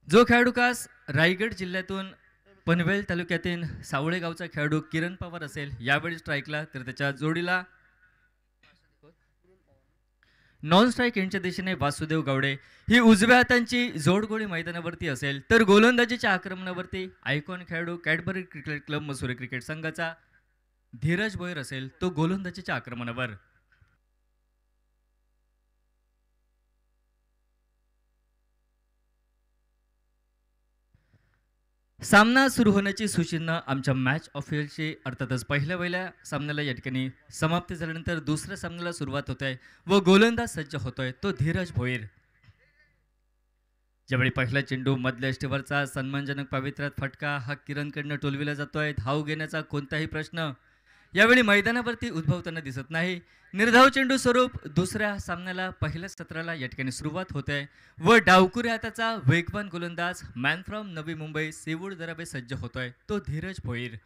जो खेळाडू खास रायगड जिल्ह्यातून पनवेल तालुक्यातील सावळे गावचा खेळाडू किरण पवार असेल यावेळी स्ट्राईकला, तर त्याच्या जोडीला नॉन स्ट्राईक यांच्या दिशेने वासुदेव गावडे ही उजव्या हातांची जोडगोळी मैदानावरती असेल, तर गोलंदाजीच्या आक्रमणावरती आयकॉन खेळाडू Cadbury cricket club Masure cricket संघाचा धीरज भोयर असेल, तो गोलंदाजीच्या आक्रमणावर. सामना सुरू होण्याची सूचना आमच्या मॅच ऑफिशियलची अर्थातच पहिल्या सामन्याला या ठिकाणी समाप्ती झाल्यानंतर दुसऱ्या सामन्याला सुरुवात होत आहे व गोलंदाज सज्ज होतोय तो धीरज भोईर. ज्यावेळी पहिला चेंडू मधल्या स्टेवरचा सन्मानजनक पवित्रात फटका हा किरणकडनं टोलविला जातोय. धाव घेण्याचा कोणताही प्रश्न यावेळी मैदानावरती उद्भवताना दिसत नाही. निर्धाव चेंडू स्वरूप दुसऱ्या सामन्याला पहिल्या सत्राला या ठिकाणी सुरुवात होते व डावकुरी हाताचा वेगवान गोलंदाज मॅन फ्रॉम नवी मुंबई सेवूड दराबे सज्ज होतोय तो धीरज भोईर.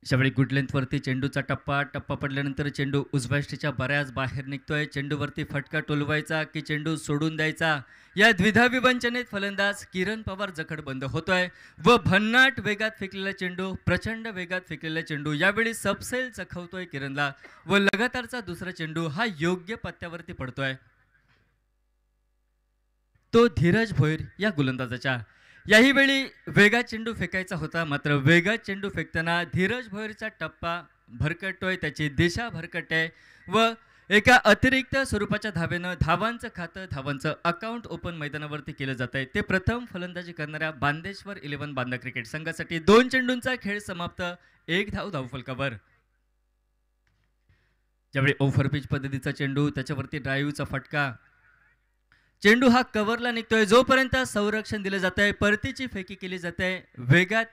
ज्यावेळी गुड लेंथवरती चेंडूचा टप्पा पडल्यानंतर चेंडू उजव्या यष्टीच्या बऱ्याच बाहेर निघतोय. चेंडूवरती फटका टोलवायचा की चेंडू सोडून द्यायचा या द्विधा विवंचनेत फलंदाज किरण पवार जखड बंद होतोय व भन्नाट वेगात फेकलेला चेंडू, प्रचंड वेगात फेकलेला चेंडू यावेळी सबसेल चखवतोय किरणला व लगातारचा दुसरा चेंडू हा योग्य पत्त्यावरती पडतोय तो धीरज भोईर या गोलंदाजाच्या. याही वेळी वेगात चेंडू फेकायचा होता, मात्र वेगात चेंडू फेकताना धीरज भोईरचा टप्पा भरकटतोय, त्याची दिशा भरकट आहे व एका अतिरिक्त स्वरूपाच्या धावेनं धावांचं खातं, धावांचं अकाउंट ओपन मैदानावरती केलं जात आहे. ते प्रथम फलंदाजी करणाऱ्या बांदेश्वर 11 बांदा क्रिकेट संघासाठी 2 चेंडूंचा खेळ समाप्त, 1 धाव धावफलकावर. ज्यावेळी ओव्हरपिच पद्धतीचा चेंडू, त्याच्यावरती ड्राईव्हचा फटका, चेंडू हा कव्हरला निघतोय. जोपर्यंत संरक्षण दिलं जात आहे, परतीची फेकी केली जाते, वेगात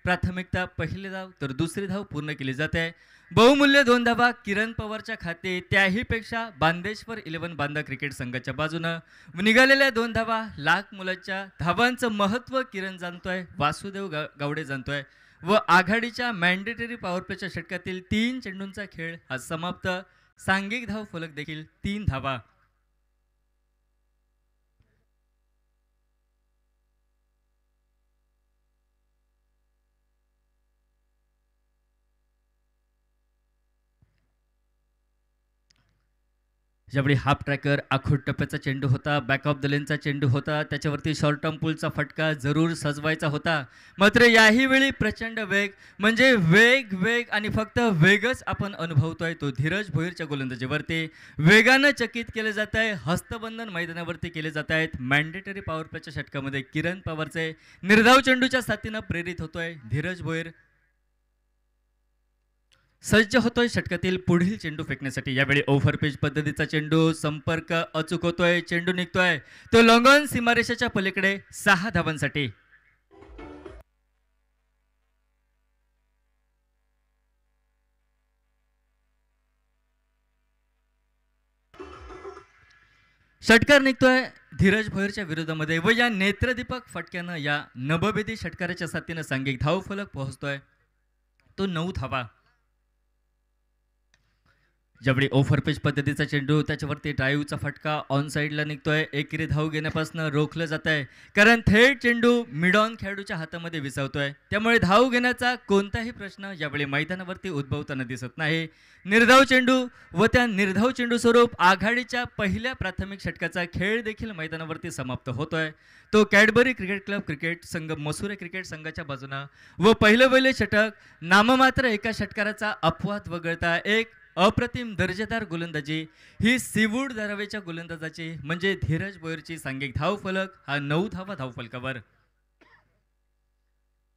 प्राथमिकता पहिली धाव तर दुसरी धाव पूर्ण केली जाते. बहुमूल्य 2 धावा किरण पवारच्या खाते, त्याहीपेक्षा बांदेश्वर 11 बांदा क्रिकेट संघाच्या बाजूनं निघालेल्या 2 धावा लाख मुलाच्या धावांचं महत्त्व किरण जाणतोय, वासुदेव गावडे जाणतोय व आघाडीच्या मॅन्डेटरी पॉवर प्लेच्या षटकातील 3 चेंडूंचा खेळ हा समाप्त. सांघिक धाव फलक देखील 3 धावा. ज्यावेळी हाफ ट्रॅकर आखूड टप्प्याचा चेंडू होता, बॅक ऑफ द लेनचा चेंडू होता, त्याच्यावरती शॉर्ट टर्म पुलचा फटका जरूर सजवायचा होता, मात्र याही वेळी प्रचंड वेग म्हणजे वेग वेग आणि फक्त वेगच आपण अनुभवतोय तो धीरज भोईरच्या गोलंदाजीवरती. वेगानं चकित केले जात आहे, हस्तबंधन मैदानावरती केले जात आहेत. मॅन्डेटरी पॉवर प्लेच्या षटकामध्ये किरण पवारचे निर्धाव चेंडूच्या साथीनं प्रेरित होतोय धीरज भोईर. सज्ज होतोय षटकातील पुढील चेंडू फेकण्यासाठी. यावेळी ओव्हरपिच पद्धतीचा चेंडू, संपर्क अचूक होतोय, चेंडू निघतोय तो लॉंगॉन सीमारेषेच्या पलीकडे 6 धावांसाठी. षटकार निघतोय धीरज भोईरच्या विरोधामध्ये व या नेत्रदीपक फटक्यानं या नभभेदी षटकाराच्या साथीनं सांघिक धाव फलक पोहोचतोय तो 9 धावा. ज्यावेळी ओव्हरपिच पद्धतीचा चेंडू, त्याच्यावरती ड्राईव्हचा फटका ऑन साईडला निघतोय, एकेरी धाव घेण्यापासून रोखलं जात आहे कारण थेट चेंडू मिड ऑन खेळाडूच्या हातामध्ये विसावतोय, त्यामुळे धाव घेण्याचा कोणताही प्रश्न यावेळी मैदानावरती उद्भवताना दिसत नाही. निर्धाव चेंडू व त्या निर्धाव चेंडू स्वरूप आघाडीच्या पहिल्या प्राथमिक षटकाचा खेळ देखील मैदानावरती समाप्त होतोय तो कॅडबरी क्रिकेट क्लब क्रिकेट संघ मसुरे क्रिकेट संघाच्या बाजूनं व पहिलं षटक नाममात्र एका षटकाराचा अपवाद वगळता एक अप्रतिम दर्जेदार गोलंदाजी ही सीवूड दरावेच्या गोलंदाजाची म्हणजे धीरज भोईरची सांघिक धाव फलक हा 9 धावा धावफलकावर.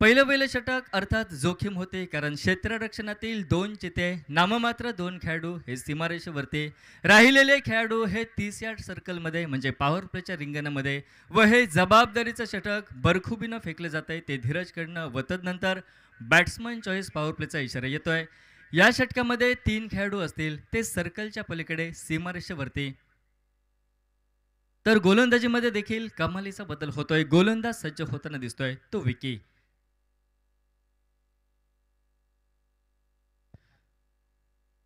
पहिलं षटक अर्थात जोखीम होते कारण क्षेत्ररक्षणातील 2 चिते, नाममात्र 2 खेळाडू हे सीमारेषेवरती, राहिलेले खेळाडू हे 30 यार्ड सर्कलमध्ये म्हणजे पॉवर प्लेच्या रिंगणामध्ये व हे जबाबदारीचं षटक बरखुबीनं फेकलं जात आहे ते धीरजकडनं व तदनंतर बॅट्समन चॉईस पॉवर प्लेचा इशारा येतोय. या षटकामध्ये 3 खेळाडू असतील ते सर्कलच्या पलीकडे सीमारेषेवरती. तर गोलंदाजीमध्ये देखील कमालीचा बदल होतोय, गोलंदाज सज्ज होताना दिसतोय तो विकी.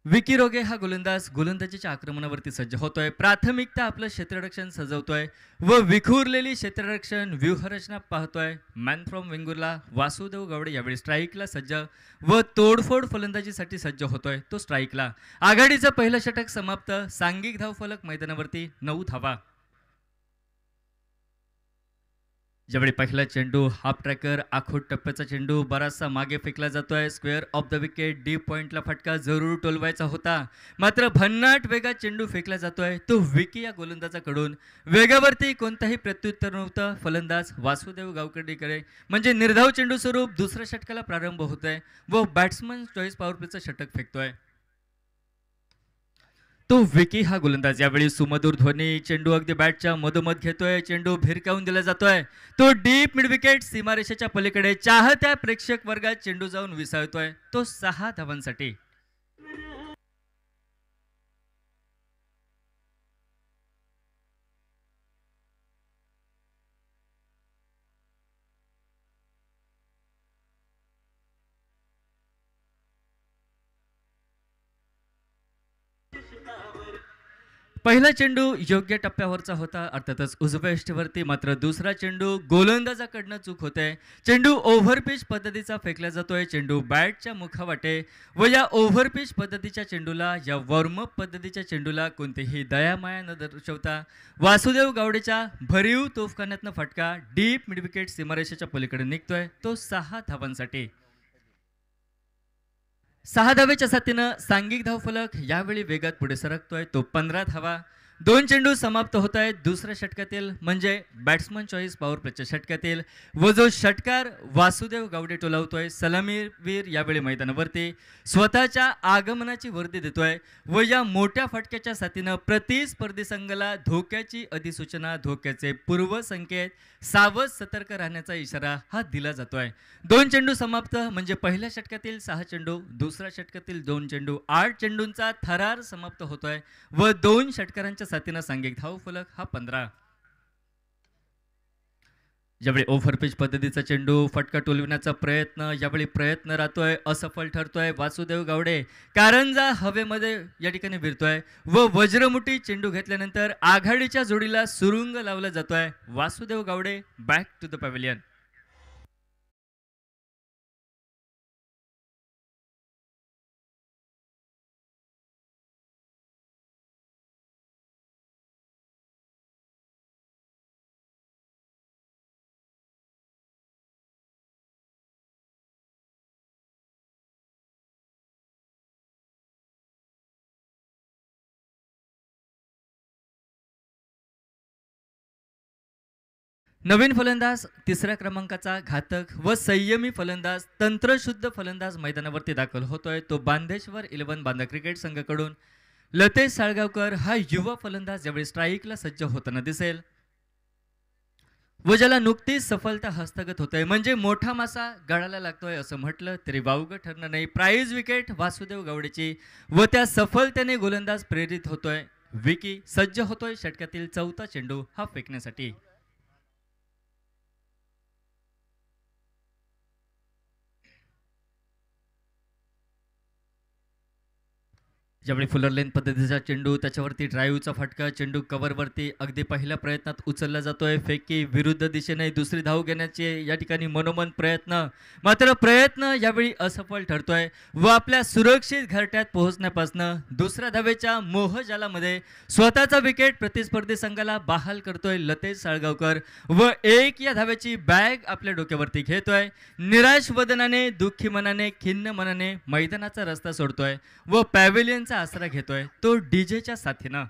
विकी रोगे हा गोलंदाज गोलंदाजीच्या आक्रमणावरती सज्ज होतोय. प्राथमिकता आपलं क्षेत्ररक्षण सजवतोय व विखुरलेली क्षेत्ररक्षण व्यूहरचना पाहतोय. मॅन फ्रॉम वेंगुर्ला वासुदेव गवडे यावेळी स्ट्राईकला सज्ज व तोडफोड फलंदाजीसाठी सज्ज होतोय. तो स्ट्राईकला आघाडीचं पहिलं षटक समाप्त. सांघिक धावफलक मैदानावरती 9 धावा. ज्यावेळी पहिला चेंडू हाफ ट्रॅकर आखूड टप्प्याचा चेंडू बराचसा मागे फेकला जातोय. Square of the wicket deep पॉइंटला फटका जरूर टोलवायचा होता, मात्र भन्नाट वेगात चेंडू फेकला जातोय. तो विकी या गोलंदाजाकडून वेगावरती कोणताही प्रत्युत्तर नव्हतं. फलंदाज वासुदेव गावकर्डीकडे म्हणजे निर्धाव चेंडू स्वरूप दुसऱ्या षटकाला प्रारंभ होतोय व बॅट्समन चॉईस पॉवर प्लेचं षटक फेकतोय. तो विकी हा गोलंदाज यावेळी सुमधुर ध्वनी चेंडू अगदी बॅटच्या मधोमध घेतोय. चेंडू भिरकावून दिला जातोय. तो डीप मिड विकेट सीमारेषेच्या पलीकडे चाहत्या प्रेक्षक वर्गात चेंडू जाऊन विसाळतोय. तो 6 धावांसाठी. पहिला चेंडू योग्य टप्प्यावरचा होता, अर्थातच उजव्या यष्टीवरती. मात्र दुसरा चेंडू गोलंदाजाकडनं चूक होते. चेंडू ओव्हरपिच पद्धतीचा फेकला जातोय. चेंडू बॅटच्या मुखावाटे व या ओव्हरपिच पद्धतीच्या चेंडूला, या वॉर्मअप पद्धतीच्या चेंडूला कोणतीही दयामाया न दर्शवता वासुदेव गावडेच्या भरीव तोफखान्यातनं फटका डीप मिडविकेट सीमारेषेच्या पलीकडे निघतोय. तो 6 धावांसाठी. 6 धावेच्या साथीनं सांघिक धावफलक यावेळी वेगात पुढे सरकतोय. तो 15 धावा. 2 चेंडू समाप्त होत आहेत दुसऱ्या षटकातील, म्हणजे बॅट्समन चॉईस पॉवर प्लेच्या षटकातील. व जो षटकार वासुदेव गावडे टोलावतोय, सलामीवीर यावेळी मैदानावरती स्वतःच्या आगमनाची वर्दी देतोय व या मोठ्या फटक्याच्या साथीनं प्रतिस्पर्धी संघाला धोक्याची अधिसूचना, धोक्याचे पूर्वसंकेत, सावध सतर्क राहण्याचा इशारा हा दिला जातोय. 2 चेंडू समाप्त, म्हणजे पहिल्या षटकातील 6 चेंडू, दुसऱ्या षटकातील 2 चेंडू, 8 चेंडूंचा थरार समाप्त होतोय व 2 षटकारांच्या साथीनं सांघिक धावफलक हा 15. ज्यावेळी ओव्हरपिच पद्धतीचा चेंडू फटका टोलविण्याचा प्रयत्न यावेळी प्रयत्न राहतोय, असफल ठरतोय. वासुदेव गावडे कारंजा हवेमध्ये या ठिकाणी विरतोय व वज्रमुठी चेंडू घेतल्यानंतर आघाडीच्या जोडीला सुरुंग लावला जातोय. Vasudev Gawade back to the pavilion. नवीन फलंदाज, तिसऱ्या क्रमांकाचा घातक व संयमी फलंदाज, तंत्रशुद्ध फलंदाज मैदानावरती दाखल होतोय. तो बांधेश्वर 11 बांधा क्रिकेट संघाकडून लतेश साळगावकर हा युवा फलंदाज यावेळी स्ट्राईकला सज्ज होताना दिसेल व ज्याला नुकतीच सफलता हस्तगत होते, म्हणजे मोठा मासा गळाला लागतोय असं म्हटलं तरी वावगं ठरणार नाही. प्राइज विकेट वासुदेव गावडेची व त्या सफलतेने गोलंदाज प्रेरित होतोय. विकी सज्ज होतोय षटकातील 4था चेंडू हा फेकण्यासाठी. ज्यावेळी फुलर लेन पद्धतीचा चेंडू, त्याच्यावरती ड्राईव्हचा फटका, चेंडू कव्हरवरती अगदी पहिल्या प्रयत्नात उचलला जातोय. फेकी विरुद्ध दिशेने दुसरी धाव घेण्याचे या ठिकाणी मनोमन प्रयत्न, मात्र प्रयत्न यावेळी असफल ठरतोय व आपल्या सुरक्षित घरट्यात पोहोचण्यापासून दुसऱ्या धावेच्या मोहजालामध्ये स्वतःचा विकेट प्रतिस्पर्धी संघाला बहाल करतोय लतेश साळगावकर व 1 या धावेची बॅग आपल्या डोक्यावरती घेतोय. निराश वदनाने, दुःखी मनाने, खिन्न मनाने मैदानाचा रस्ता सोडतोय व पॅव्हिलियनचा आसरा घेतोय. तो डीजेच्या साथीनं.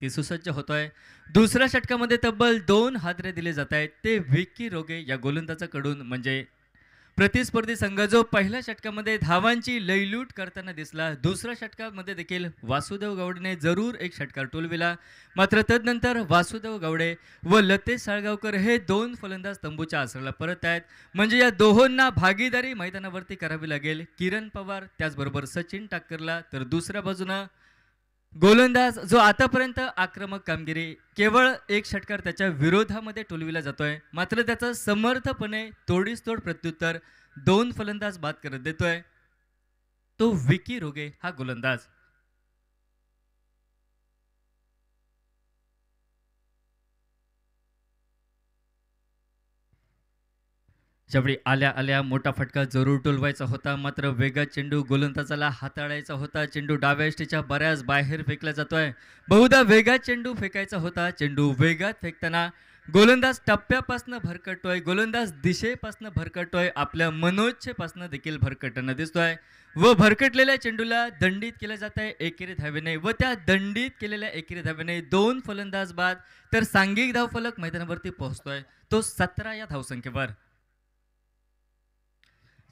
ती सुसज्ज होतोय. दुसऱ्या षटकामध्ये तब्बल 2 हादरे दिले जात आहेत. ते विक्की रोगे या गोलंदाजाकडून म्हणजे प्रतिस्पर्धी संघ जो पहिल्या षटकामध्ये धावांची लयलूट करताना दिसला, दुसऱ्या षटकामध्ये देखील वासुदेव गवडेने जरूर एक षटकार टोलविला. मात्र तदनंतर वासुदेव गवडे व लतेश साळगावकर हे 2 फलंदाज तंबूच्या आसराला परत आहेत. म्हणजे या दोहोंना भागीदारी मैदानावरती करावी लागेल. किरण पवार त्याचबरोबर सचिन टाक्करला, तर दुसऱ्या बाजूनं गोलंदाज जो आतापर्यंत आक्रमक कामगिरी केवळ एक षटकार त्याच्या विरोधामध्ये टोलविला जातोय, मात्र त्याचं समर्थपणे तोडीस तोड प्रत्युत्तर 2 फलंदाज बाद करत देतोय, तो विकी रोगे हा गोलंदाज. ज्यावेळी आल्या आल्या मोठा फटका जरूर टोलवायचा होता, मात्र वेगात चेंडू गोलंदाजाला हाताळायचा होता. चेंडू डाव्या यष्टीच्या बऱ्याच बाहेर फेकला जातोय. बहुधा वेगात चेंडू फेकायचा होता. चेंडू वेगात फेकताना गोलंदाज टप्प्यापासून भरकटतोय, गोलंदाज दिशेपासून भरकटतोय, आपल्या मनोच्छेपासून देखील भरकटताना दिसतोय व भरकटलेल्या चेंडूला दंडित केलं जात आहे एकेरी धावेने व त्या दंडित केलेल्या एकेरी धावेने 2 फलंदाज बाद, तर सांघिक धावफलक मैदानावरती पोहोचतोय तो 17 या धावसंख्येवर.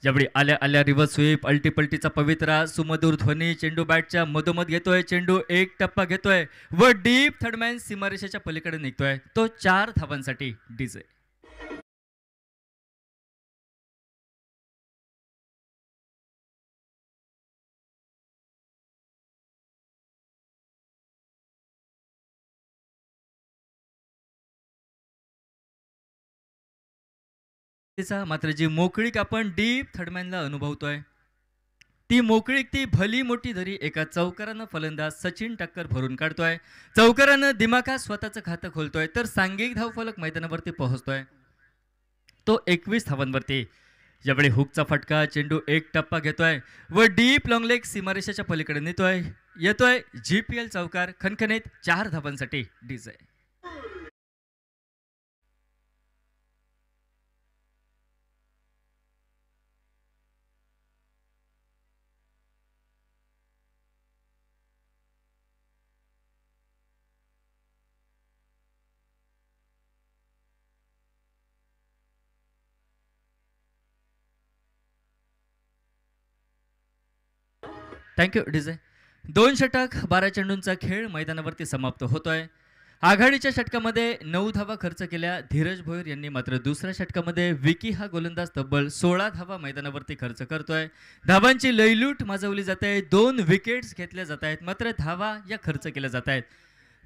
ज्यावेळी आल्या आल्या रिव्हर्स स्वीप अल्टीपल्टीचा पवित्रा सुमधुर ध्वनी चेंडू बॅटच्या मधोमध घेतोय. चेंडू एक टप्पा घेतोय व डीप थर्डमॅन सीमारेषेच्या पलीकडे निघतोय, तो 4 धावांसाठी डीजे. मात्र जी मोकळीक आपण डीप थर्डमॅनला अनुभवतोय, ती मोकळीक ती भली मोठी धरी एका चौकारानं फलंदाज सचिन टक्कर भरून काढतोय. चौकारानं दिमाखात स्वतःचं खातं खोलतोय, तर सांघिक धावफलक मैदानावरती पोहोचतोय तो 21 धावांवरती. यावेळी हुकचा फटका चेंडू एक टप्पा घेतोय व डीप लॉंगलेग सीमारेषेच्या पलीकडे नेतोय, येतोय GPL चौकार खणखणीत 4 धावांसाठी डीजे. Thank you DJ. 2 षटक 12 चेंडूंचा खेळ मैदानावरती समाप्त होतोय. आघाडीच्या षटकामध्ये 9 धावा खर्च केल्या धीरज भोईर यांनी, मात्र दुसऱ्या षटकामध्ये विकी हा गोलंदाज तब्बल 16 धावा मैदानावरती खर्च करतोय. धावांची लयलूट माजवली जाते, 2 विकेट्स घेतल्या जात आहेत, मात्र धावा या खर्च केल्या जात आहेत.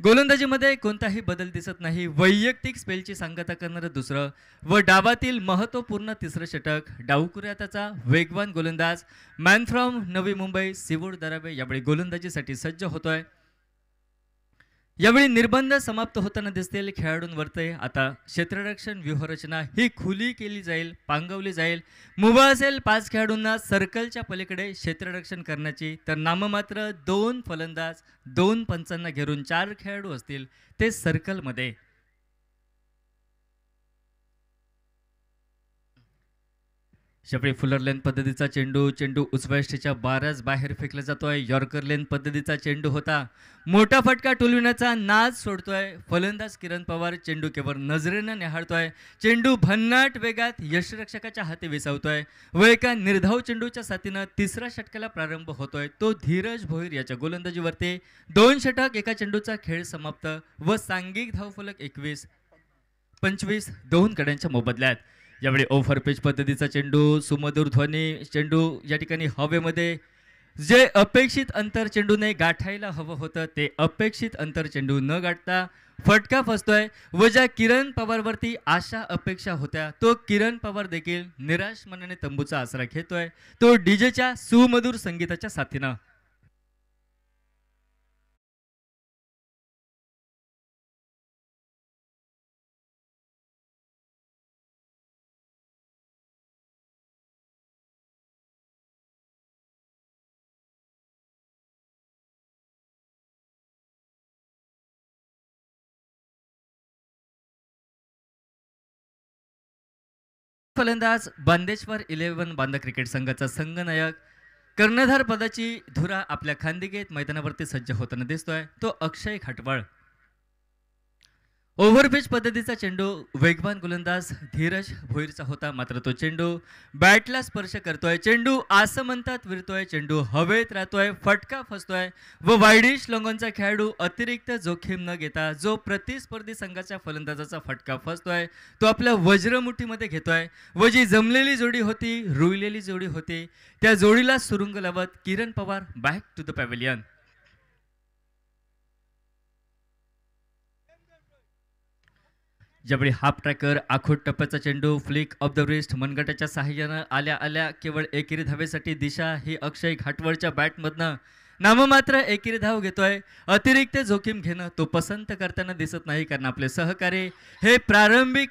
गोलंदाजीमध्ये कोणताही बदल दिसत नाही. वैयक्तिक स्पेलची सांगता करणारं दुसरं व डावातील महत्त्वपूर्ण तिसरं षटक. डावकुऱ्याचा वेगवान गोलंदाज मॅन फ्रॉम नवी मुंबई सिवूड दराबे यावेळी गोलंदाजीसाठी सज्ज होतोय. यावेळी निर्बंध समाप्त होताना दिसतील खेळाडूंवरती. आता क्षेत्ररक्षण व्यूहरचना ही खुली केली जाईल, पांगवली जाईल. मुभा असेल 5 खेळाडूंना सर्कलच्या पलीकडे क्षेत्ररक्षण करण्याची, तर नाममात्र 2 फलंदाज 2 पंचांना घेरून 4 खेळाडू असतील ते सर्कलमध्ये. शेवटी फुलर लेन पद्धतीचा चेंडू चेंडू उजव्या यष्टीच्या बाराच बाहेर फेकला जातोय. यॉर्कर लेन पद्धतीचा चेंडू होता. मोठा फटका टोलविण्याचा नाद सोडतोय फलंदाज किरण पवार. चेंडू केवळ नजरेनं निहाळतोय. चेंडू भन्नाट वेगात यष्टिरक्षकाच्या हाती विसावतोय व एका निर्धाव चेंडूच्या साथीनं तिसऱ्या षटकाला प्रारंभ होतोय तो धीरज भोईर याच्या गोलंदाजीवरती. 2 षटक एका चेंडूचा खेळ समाप्त व सांघिक धावफलक 21-25 2 गड्यांच्या मोबदल्यात. यावेळी ओव्हर पिच पद्धतीचा चेंडू सुमधुर ध्वनी चेंडू या ठिकाणी हवेमध्ये जे अपेक्षित अंतर चेंडूने गाठायला हवं होतं ते अपेक्षित अंतर चेंडू न गाठता फटका फसतोय व ज्या किरण पवारवरती आशा अपेक्षा होत्या तो किरण पवार देखील निराश मनाने तंबूचा आसरा घेतोय तो डीजेच्या सुमधुर संगीताच्या साथीनं. फलंदाज बांदेश्वर 11 बांदा क्रिकेट संघाचा संघनायक कर्णधार पदाची धुरा आपल्या खांदी घेत मैदानावरती सज्ज होताना दिसतोय तो अक्षय खटवळ. ओव्हरपिच पद्धतीचा चेंडू वेगवान गोलंदाज धीरज भोईरचा होता, मात्र तो चेंडू बॅटला स्पर्श करतोय. चेंडू आसमंतात विरतोय, चेंडू हवेत राहतोय, फटका फसतोय व वायडिश लॉंगॉनचा खेळाडू अतिरिक्त जोखीम न घेता जो प्रतिस्पर्धी संघाच्या फलंदाजाचा फटका फसतोय तो आपल्या वज्रमुठीमध्ये घेतोय व जी जमलेली जोडी होती, रुळलेली जोडी होती, त्या जोडीला सुरुंग लावत Kiran Pawar back to the pavilion. ज्यावेळी हाफ ट्रॅकर आखूड टप्प्याचा चेंडू फ्लिक ऑफ द रिस्ट मनगटाच्या साहाय्यानं आल्या आल्या केवळ एकेरी धावेसाठी दिशा ही अक्षय घाटवळच्या बॅटमधनं नाममात्र एकेरी धाव घेतोय. अतिरिक्त जोखीम घेणं तो पसंत करताना दिसत नाही, कारण आपले सहकारी हे प्रारंभिक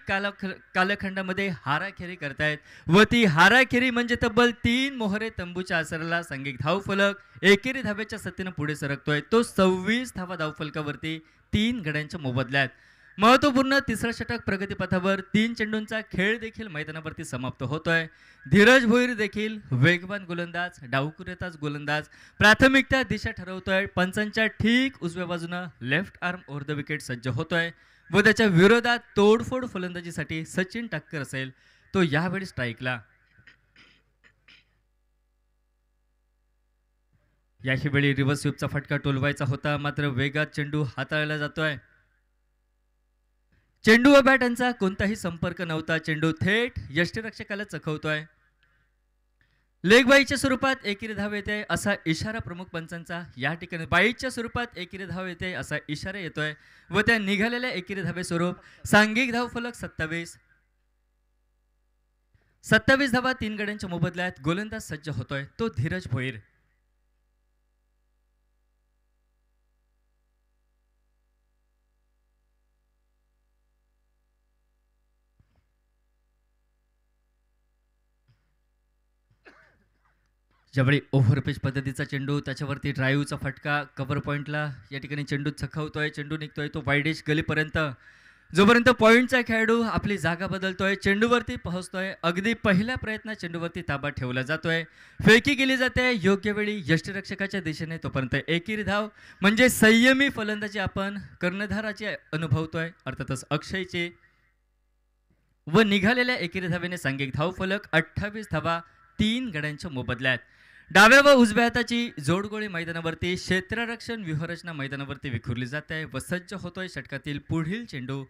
कालखंडामध्ये हाराखेरी करतायत व ती हाराखेरी म्हणजे तब्बल 3 मोहरे तंबूच्या आसराला सांघिक धावफलक एकेरी धावेच्या सत्तेनं पुढे सरकतोय. तो 26 धावा धावफलकावरती 3 गड्यांच्या मोबदल्यात. महत्वपूर्ण तिसरा षटक प्रगतीपथावर 3 चेंडूंचा खेळ देखील मैदानावरती समाप्त होतोय. धीरज भोईर देखील वेगवान गोलंदाज, डावकुरेताच गोलंदाज, प्राथमिकता दिशा ठरवतोय. पंचांच्या ठीक उजव्या बाजूनं left arm over the wicket सज्ज होतोय व त्याच्या विरोधात तोडफोड फलंदाजीसाठी सचिन टाक्कर असेल, तो यावेळी स्ट्राईकला. याही वेळी रिव्हर्स स्वीपचा फटका टोलवायचा होता, मात्र वेगात चेंडू हाताळला जातोय. चेंडू व बॅट यांचा कोणताही संपर्क नव्हता. चेंडू थेट यष्टीरक्षकाला चखवतोय. लेग बाईच्या स्वरूपात एकेरी धाव येते असा इशारा प्रमुख पंचांचा या ठिकाणी बाईच्या स्वरूपात एकेरी धाव येते असा इशारा येतोय व त्या निघालेल्या एकेरी धावे स्वरूप सांघिक धाव फलक 27 धावा 3 गड्यांच्या मोबदल्यात गोलंदाज सज्ज होतोय, तो धीरज भोईर. ज्यावेळी ओव्हरपिच पद्धतीचा चेंडू त्याच्यावरती ड्राईव्हचा फटका कव्हर पॉईंटला या ठिकाणी चेंडू चखवतोय, चेंडू निघतोय तो वाईडिश गलीपर्यंत. जोपर्यंत पॉईंटचा खेळाडू आपली जागा बदलतोय, चेंडूवरती पोहोचतोय, अगदी पहिल्या प्रयत्नात चेंडूवरती ताबा ठेवला जातोय, फेकी केली जाते योग्य वेळी यष्टीरक्षकाच्या दिशेने. तोपर्यंत एकेरी धाव म्हणजे संयमी फलंदाजी आपण कर्णधाराची अनुभवतोय, अर्थातच अक्षयची. व निघालेल्या एकेरी धावेने सांघिक धाव फलक 28 धावा 3 गड्यांच्या मोबदल्यात. डाव्या व उजव्या हाताची जोडगोळी मैदानावरती, क्षेत्ररक्षण व्यूहरचना मैदानावरती विखुरली जाते व सज्ज होतोय षटकातील पुढील चेंडू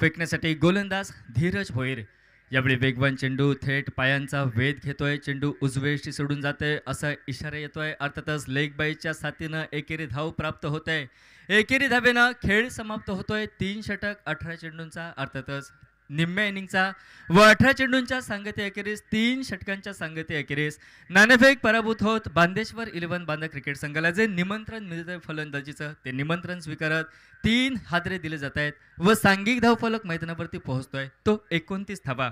फेकण्यासाठी गोलंदाज धीरज भोईर. यावेळी वेगवान चेंडू थेट पायांचा वेध घेतोय, चेंडू उजवेष्टी सोडून जाते असा इशारा येतोय. अर्थातच लेग बाईच्या साथीनं एकेरी धाव प्राप्त होते. एकेरी धावेनं खेळ समाप्त होतोय. 3 षटक 18 चेंडूंचा, अर्थातच निम्म्या इनिंगचा व 18 चेंडूंच्या सांगते अखेरीस 3 षटकांच्या सांगते अखेरीस नाणेफेक पराभूत होत बांदेश्वर 11 बांदा क्रिकेट संघाला जे निमंत्रण मिळतंय फलंदाजीचं, ते निमंत्रण स्वीकारत 3 हादरे दिले जात आहेत व सांघिक धावफलक मैदानावरती पोहोचतोय तो 29 धावा.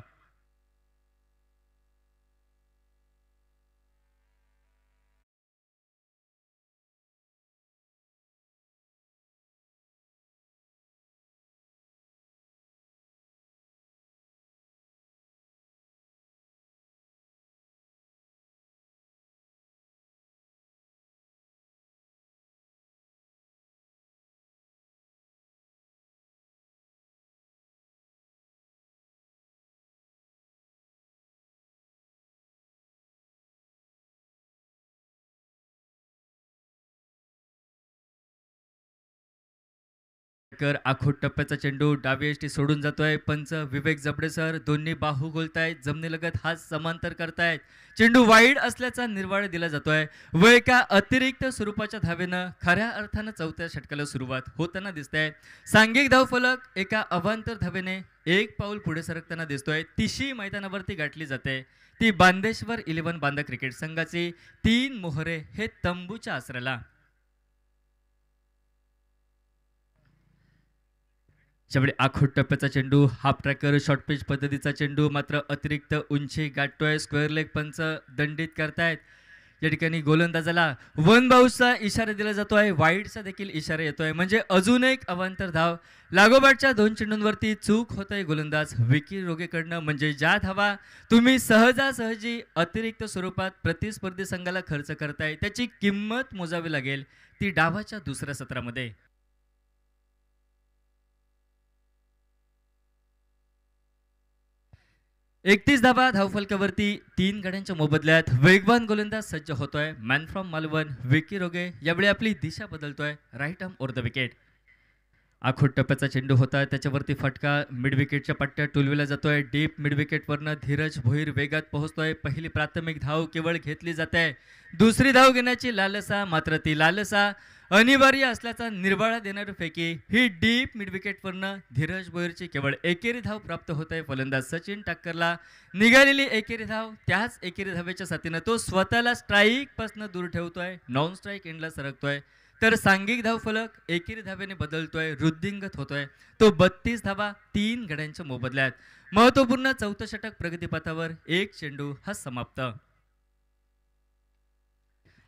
कर आखूड टप्प्याचा चेंडू डावी एष्टी सोडून जातोय. पंच विवेक जबडे सर दोन्ही बाहू गोलतायत, जमिनीलगत हात समांतर करतायत. चेंडू वाईड असल्याचा निर्वाळ दिला जातोय व एका अतिरिक्त स्वरूपाच्या धावेनं खऱ्या अर्थानं चौथ्या षटकाला सुरुवात होताना दिसते. सांघिक धावफलक एका अवांतर धावेने 1 पाऊल पुढे सरकताना दिसतोय. तिशी मैदानावरती गाठली जाते, ती बांदेश्वर 11 बांदा क्रिकेट संघाची 3 मोहरे हे तंबूच्या आसराला. ज्यावेळी आखूड टप्प्याचा चेंडू हाफ ट्रॅकर शॉर्ट पिच पद्धतीचा चेंडू मात्र अतिरिक्त उंची गाठतोय. स्क्वेअर लेग पंच दंडित करतायत. या ठिकाणी गोलंदाजाला 1 बाउन्सचा इशारा दिला जातोय, वाईडचा देखील इशारा येतोय, म्हणजे अजून एक अवांतर धाव. लागोपाठच्या 2 चेंडूंवरती चूक होतंय गोलंदाज विकी रोगेकडनं, म्हणजे ज्या धावा तुम्ही सहजासहजी अतिरिक्त स्वरूपात प्रतिस्पर्धी संघाला खर्च करताय त्याची किंमत मोजावी लागेल, ती डावाच्या दुसऱ्या सत्रामध्ये. 31 धावा धावफलकावरती 3 गड्यांच्या मोबदल्यात वेगवान गोलंदाज सज्ज होतोय. मॅन फ्रॉम मालवण विकी रोगे यावेळी आपली दिशा बदलतोय. Right arm over the wicket. आखूड टप्प्याचा चेंडू होता, त्याच्यावरती फटका मिड विकेटच्या पट्ट्यात टोलविला जातोय. डीप मिड विकेटवरनं धीरज भोईर वेगात पोहोचतोय. पहिली प्राथमिक धाव केवळ घेतली जाते. दुसरी धाव घेण्याची लालसा, मात्र ती लालसा अनिवार्य असल्याचा निर्वाळा देणारी फेकी. ही डीप मिड विकेटवरनं धीरज भोईरची केवळ एकेरी धाव प्राप्त होत आहे. फलंदाज सचिन टाक्करला निघालेली एकेरी धाव, त्याच एकेरी धावेच्या साथीनं तो स्वतःला स्ट्राईक पासून दूर ठेवतोय. नॉन स्ट्राईक एंडला सरकतोय. तर सांघिक धावफलक एकेरी धावेने बदलतोय, वृद्धिंगत होतोय. तो 32 धावा 3 गड्यांच्या मोबदल्यात. महत्वपूर्ण चौथं षटक प्रगतीपथावर. एक चेंडू हा समाप्त.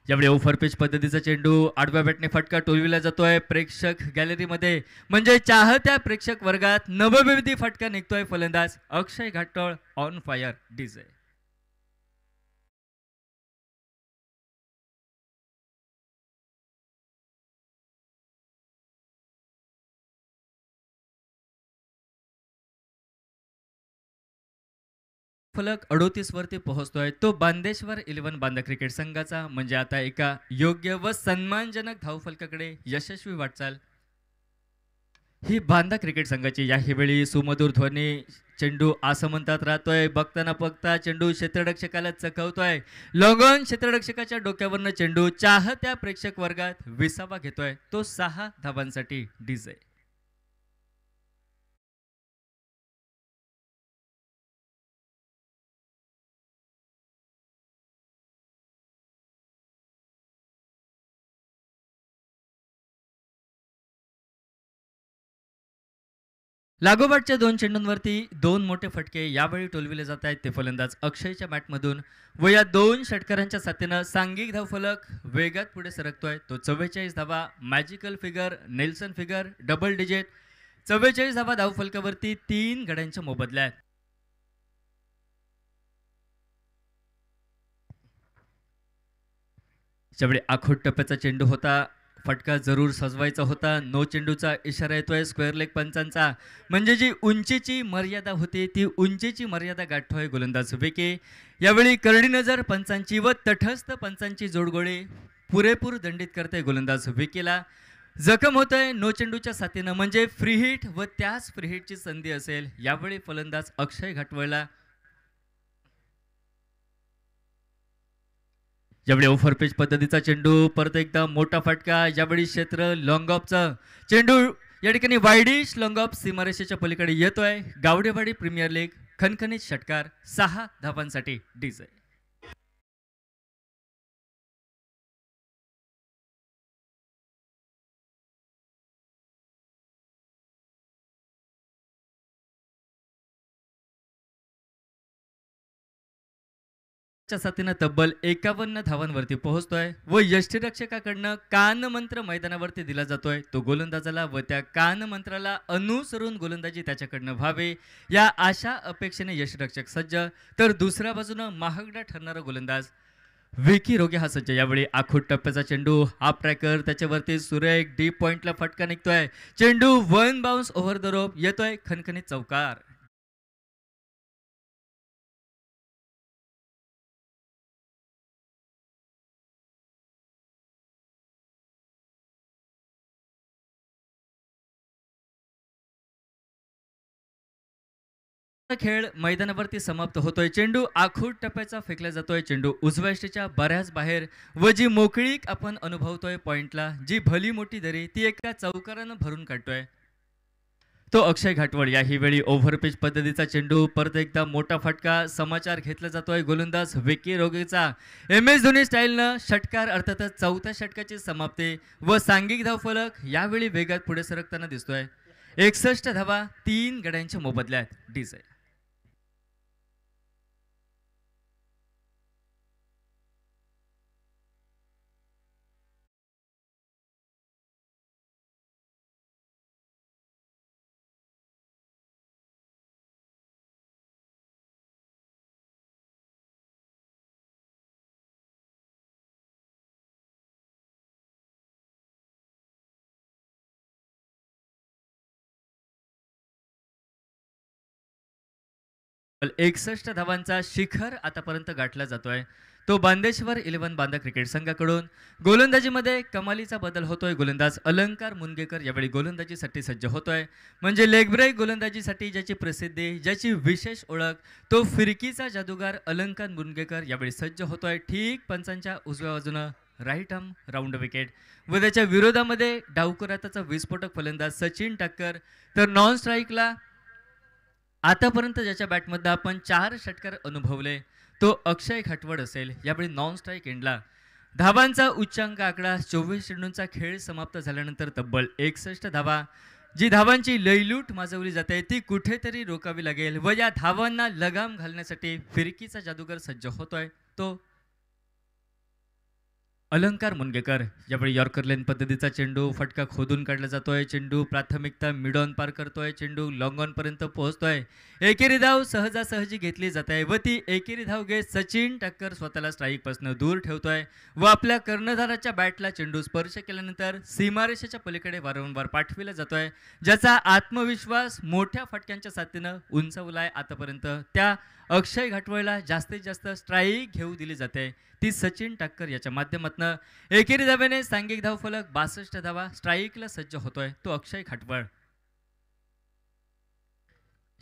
यावेळी ओव्हरपिच पद्धतीचा चेंडू आडव्या बॅटने फटका टोलविला जातोय. प्रेक्षक गॅलरीमध्ये म्हणजे चाहत्या प्रेक्षक वर्गात नवविधी फटका निघतोय. फलंदाज अक्षय घाटोळ ऑन फायर डीजे. फलक 38 वरती पोहोचतोय. तो बांदेश्वर 11 बांदा क्रिकेट संघाचा म्हणजे आता एका योग्य व सन्मानजनक धावफलकाकडे यशस्वी वाटचाल ही बांदा क्रिकेट संघाची. याही वेळी सुमधुर ध्वनी चेंडू आसमंतात राहतोय. बघताना बघता चेंडू क्षेत्ररक्षकाला चकवतोय. लॉंग ऑन क्षेत्ररक्षकाच्या डोक्यावरनं चेंडू चाहत्या प्रेक्षक वर्गात विसावा घेतोय. तो 6 धावांसाठी डीजे. लागोपाठच्या 2 चेंडूंवरती 2 मोठे फटके यावेळी टोलविले जात आहेत. ते फलंदाज अक्षयच्या बॅटमधून व या 2 षटकारांच्या साथीनं सांघिक धावफलक वेगात पुढे सरकतोय. तो 44 धावा magical figure Nelson figure double digit 44 धावा धावफलकावरती 3 गड्यांच्या मोबदल्यात. ज्यावेळी आखूड टप्प्याचा चेंडू होता, फटका जरूर सजवायचा होता. नो चेंडूचा इशारा येतोय स्क्वेअर लेग पंचांचा. म्हणजे जी उंचीची मर्यादा होती ती उंचीची मर्यादा गाठतोय गोलंदाज विके. यावेळी करडी नजर पंचांची व तटस्थ पंचांची जोडगोळी पुरेपूर दंडित करते गोलंदाज विकेला. जखम होतोय नो चेंडूच्या साथीनं म्हणजे फ्री हिट व त्याच फ्री हिटची संधी असेल. यावेळी फलंदाज अक्षय घाटवळला यावेळी ओव्हरपिच पद्धतीचा चेंडू परत एकदा मोठा फटका. यावेळी क्षेत्र लॉंग ऑफचा चेंडू या ठिकाणी वाईडिश लॉंग ऑफ सीमारेषेच्या पलीकडे येतोय. गावडेवाडी प्रीमियर लीग खणखणीत षटकार 6 धावांसाठी डीजे. च्या साथीनं तब्बल 51 धावांवरती पोहोचतोय व यष्टीरक्षकाकडनं कानमंत्र मैदानावरती दिला जातोय. तो गोलंदाजाला व त्या कानमंत्राला अनुसरून गोलंदाजी त्याच्याकडनं व्हावे या आशा अपेक्षेने यष्टीरक्षक सज्ज. तर दुसऱ्या बाजूनं महागडा ठरणारा गोलंदाज विकी रोगे हा सज्ज. यावेळी आखूड टप्प्याचा चेंडू हाफ ट्रॅकर त्याच्यावरती सुरेख डीप पॉइंटला फटका निघतोय. चेंडू 1 बाउन्स ओव्हर द रोप येतोय खणखणीत चौकार. खेळ मैदानावरती समाप्त होतोय. चेंडू आखूड टप्प्याचा फेकला जातोय. चेंडू उजव्या यष्टीच्या बऱ्याच बाहेर व जी मोकळीक आपण अनुभवतोय पॉइंटला, जी भली मोठी दरी ती एका चौकारानं भरून काढतोय तो अक्षय घाटवळ. याही वेळी ओव्हरपिच पद्धतीचा चेंडू परत एकदा मोठा फटका. समाचार घेतला जातोय गोलंदाज विकी रोगेचा. MS धोनी स्टाईलनं षटकार अर्थातच चौथ्या षटकाची समाप्ती व सांघिक धावफलक यावेळी वेगात पुढे सरकताना दिसतोय. 61 धावा 3 गड्यांच्या मोबदल्यात डीजे. 61 धावांचा शिखर आतापर्यंत गाठला जातोय. तो बांदेश्वर 11 बांदा क्रिकेट संघाकडून. गोलंदाजीमध्ये कमालीचा बदल होतोय. गोलंदाज अलंकार मुनगेकर यावेळी गोलंदाजीसाठी सज्ज होतोय. म्हणजे लेग ब्रेक गोलंदाजीसाठी ज्याची प्रसिद्धी, ज्याची विशेष ओळख, तो फिरकीचा जादूगार अलंकार मुनगेकर यावेळी सज्ज होतोय. ठीक पंचांच्या उजव्या बाजूनं राईट आर्म राऊंड विकेट व त्याच्या विरोधामध्ये डावकुराताचा विस्फोटक फलंदाज सचिन टाक्कर. तर नॉन स्ट्राईकला आतापर्यंत ज्याच्या बॅटमध्ये आपण 4 षटकार अनुभवले तो अक्षय घाटवड असेल. यावेळी नॉन स्ट्राईक एंडला धावांचा उच्चांक आकडा 24 चेंडूंचा खेळ समाप्त झाल्यानंतर तब्बल 61 धावा. जी धावांची लयलूट माजवली जाते ती कुठेतरी रोखावी लागेल व या धावांना लगाम घालण्यासाठी फिरकीचा जादूगर सज्ज होतोय तो अलंकार मुनगेकर. यावेळी यॉर्कर लेन पद्धतीचा चेंडू फटका खोदून काढला जातोय. चेंडू प्राथमिकता मिड ऑन पार करतोय. चेंडू लॉंग ऑन पर्यंत पोहोचतोय. एकेरी धाव सहजासहजी घेतली जात आहे व ती एकेरी धाव घेत सचिन टाक्कर स्वतःला स्ट्राईक पासून दूर ठेवतोय व आपल्या कर्णधाराच्या बॅटला चेंडू स्पर्श केल्यानंतर सीमारेषेच्या पलीकडे वारंवार पाठविला जातोय. ज्याचा आत्मविश्वास मोठ्या फटक्यांच्या साथीनं उंचावलाय आतापर्यंत. त्या अक्षय घाटवळला जास्तीत जास्त स्ट्राईक घेऊ दिली जाते ती सचिन टाक्कर याच्या माध्यमातून. एकेरी धावेने सांघिक धावफलक 62 धावा. स्ट्राईकला सज्ज होतोय तो अक्षय घाटवळ.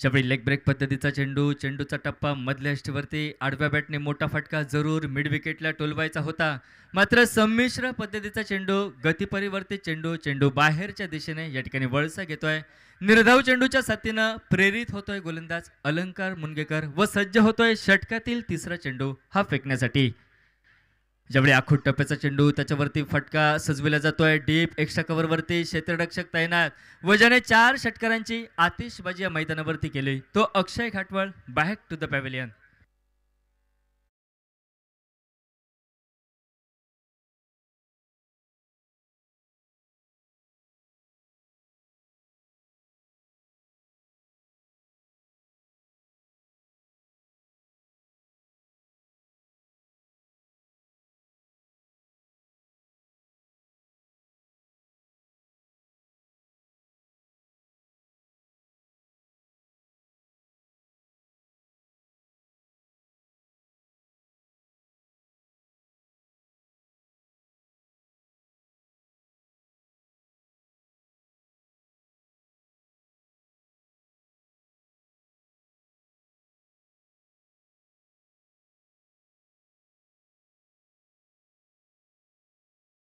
यावेळी लेग ब्रेक पद्धतीचा चेंडू. चेंडूचा टप्पा मधल्या यष्टीवरती. आडव्या बॅटने मोठा फटका जरूर मिड विकेटला टोलवायचा होता. मात्र संमिश्र पद्धतीचा चेंडू, गतीपरिवर्तित चेंडू. चेंडू बाहेरच्या दिशेने या ठिकाणी वळसा घेतोय. निर्धाव चेंडूच्या साथीनं प्रेरित होतोय गोलंदाज अलंकार मुनगेकर व सज्ज होतोय षटकातील तिसरा चेंडू हा फेकण्यासाठी. ज्यावेळी आखूट टप्प्याचा चेंडू त्याच्यावरती फटका सजविला जातोय. डीप एक्स्ट्रा कव्हरवरती क्षेत्ररक्षक तैनात व ज्याने 4 षटकारांची आतिषबाजी या मैदानावरती केली तो Akshay Ghatwal. Back to the pavilion.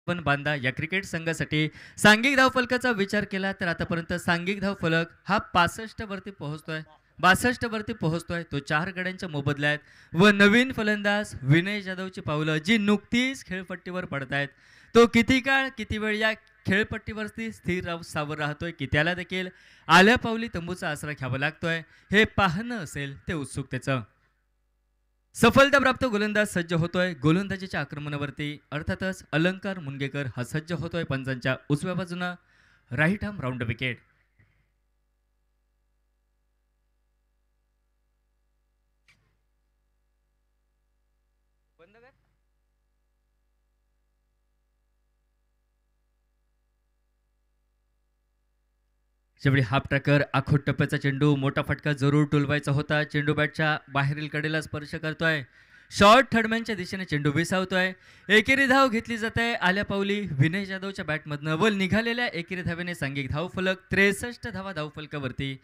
पण बांदा या क्रिकेट संघासाठी सांघिक धावफलकाचा विचार केला तर आतापर्यंत सांघिक धावफलक हा 65 वरती पोहोचतोय. 62 वरती पोहोचतोय. तो 4 गड्यांच्या मोबदल्यात व नवीन फलंदाज विनय जाधवची पावलं जी नुकतीच खेळपट्टीवर पडतायत. तो किती काळ किती वेळ या खेळपट्टीवरती सावर राहतोय की त्याला देखील आल्या पावली तंबूचा आसरा घ्यावा लागतोय हे पाहणं असेल ते उत्सुकतेचं. सफलता प्राप्त गोलंदाज सज्ज होतोय गोलंदाजीच्या आक्रमणावरती. अर्थातच अलंकार मुनगेकर हा सज्ज होतोय पंचांच्या उजव्या बाजूनं राईट आर्म राऊंड विकेट. शेवटी हाफ ट्रॅकर आखोट टप्प्याचा चेंडू. मोठा फटका जरूर टोलवायचा होता. चेंडू बॅटच्या बाहेरील कडेला स्पर्श करतोय. शॉर्ट थर्डमॅनच्या दिशेने चेंडू विसावतोय. एकेरी धाव घेतली जाते आल्या पावली विनय जाधवच्या बॅटमधनं व निघालेल्या एकेरी धावेने सांघिक धावफलक 63 धावा धावफलकावरती.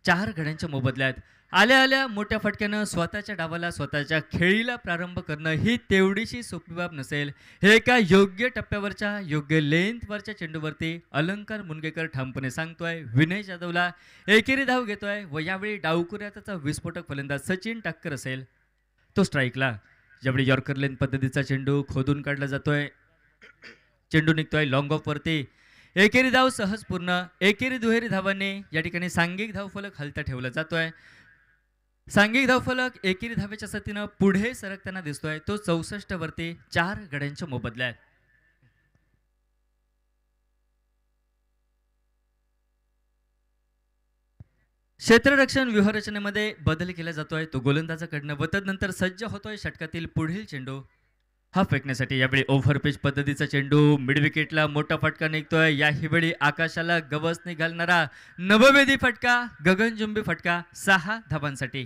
4 गड्यांच्या मोबदल्यात आल्या आल्या मोठ्या फटक्यानं स्वतःच्या डावाला स्वतःच्या खेळीला प्रारंभ करणं ही तेवढीशी सोपी बाब नसेल. हे एका योग्य टप्प्यावरच्या योग्य लेंथवरच्या चेंडूवरती अलंकार मुनगेकर ठामपणे सांगतोय. विनय जाधवला एकेरी धाव घेतोय व यावेळी डावकुऱ्याचा विस्फोटक फलंदाज सचिन टाक्कर असेल तो स्ट्राईकला. ज्यावेळी यॉर्कर लेन पद्धतीचा चेंडू खोदून काढला जातोय. चेंडू निघतोय लॉंग ऑफ वरती. एकेरी धाव सहज पूर्ण. एकेरी दुहेरी धावांनी या ठिकाणी सांघिक धावफलक हलता ठेवला जातोय. सांघिक धावफलक एकेरी धावेच्या साथीनं पुढे सरकताना दिसतोय तो 64 वरती 4 गड्यांच्या मोबदल्यात. क्षेत्ररक्षण व्यूहरचनेमध्ये बदल केला जातोय तो गोलंदाजाकडनं व तदनंतर सज्ज होतोय षटकातील पुढील चेंडू. हा फेकण्यासाठी यावेळी ओव्हरपिच पद्धतीचा चेंडू मिड विकेटला मोठा फटका निघतोय. याही वेळी आकाशाला गवसणी घालणारा नववेदी फटका, गगनचुंबी फटका 6 धाबांसाठी.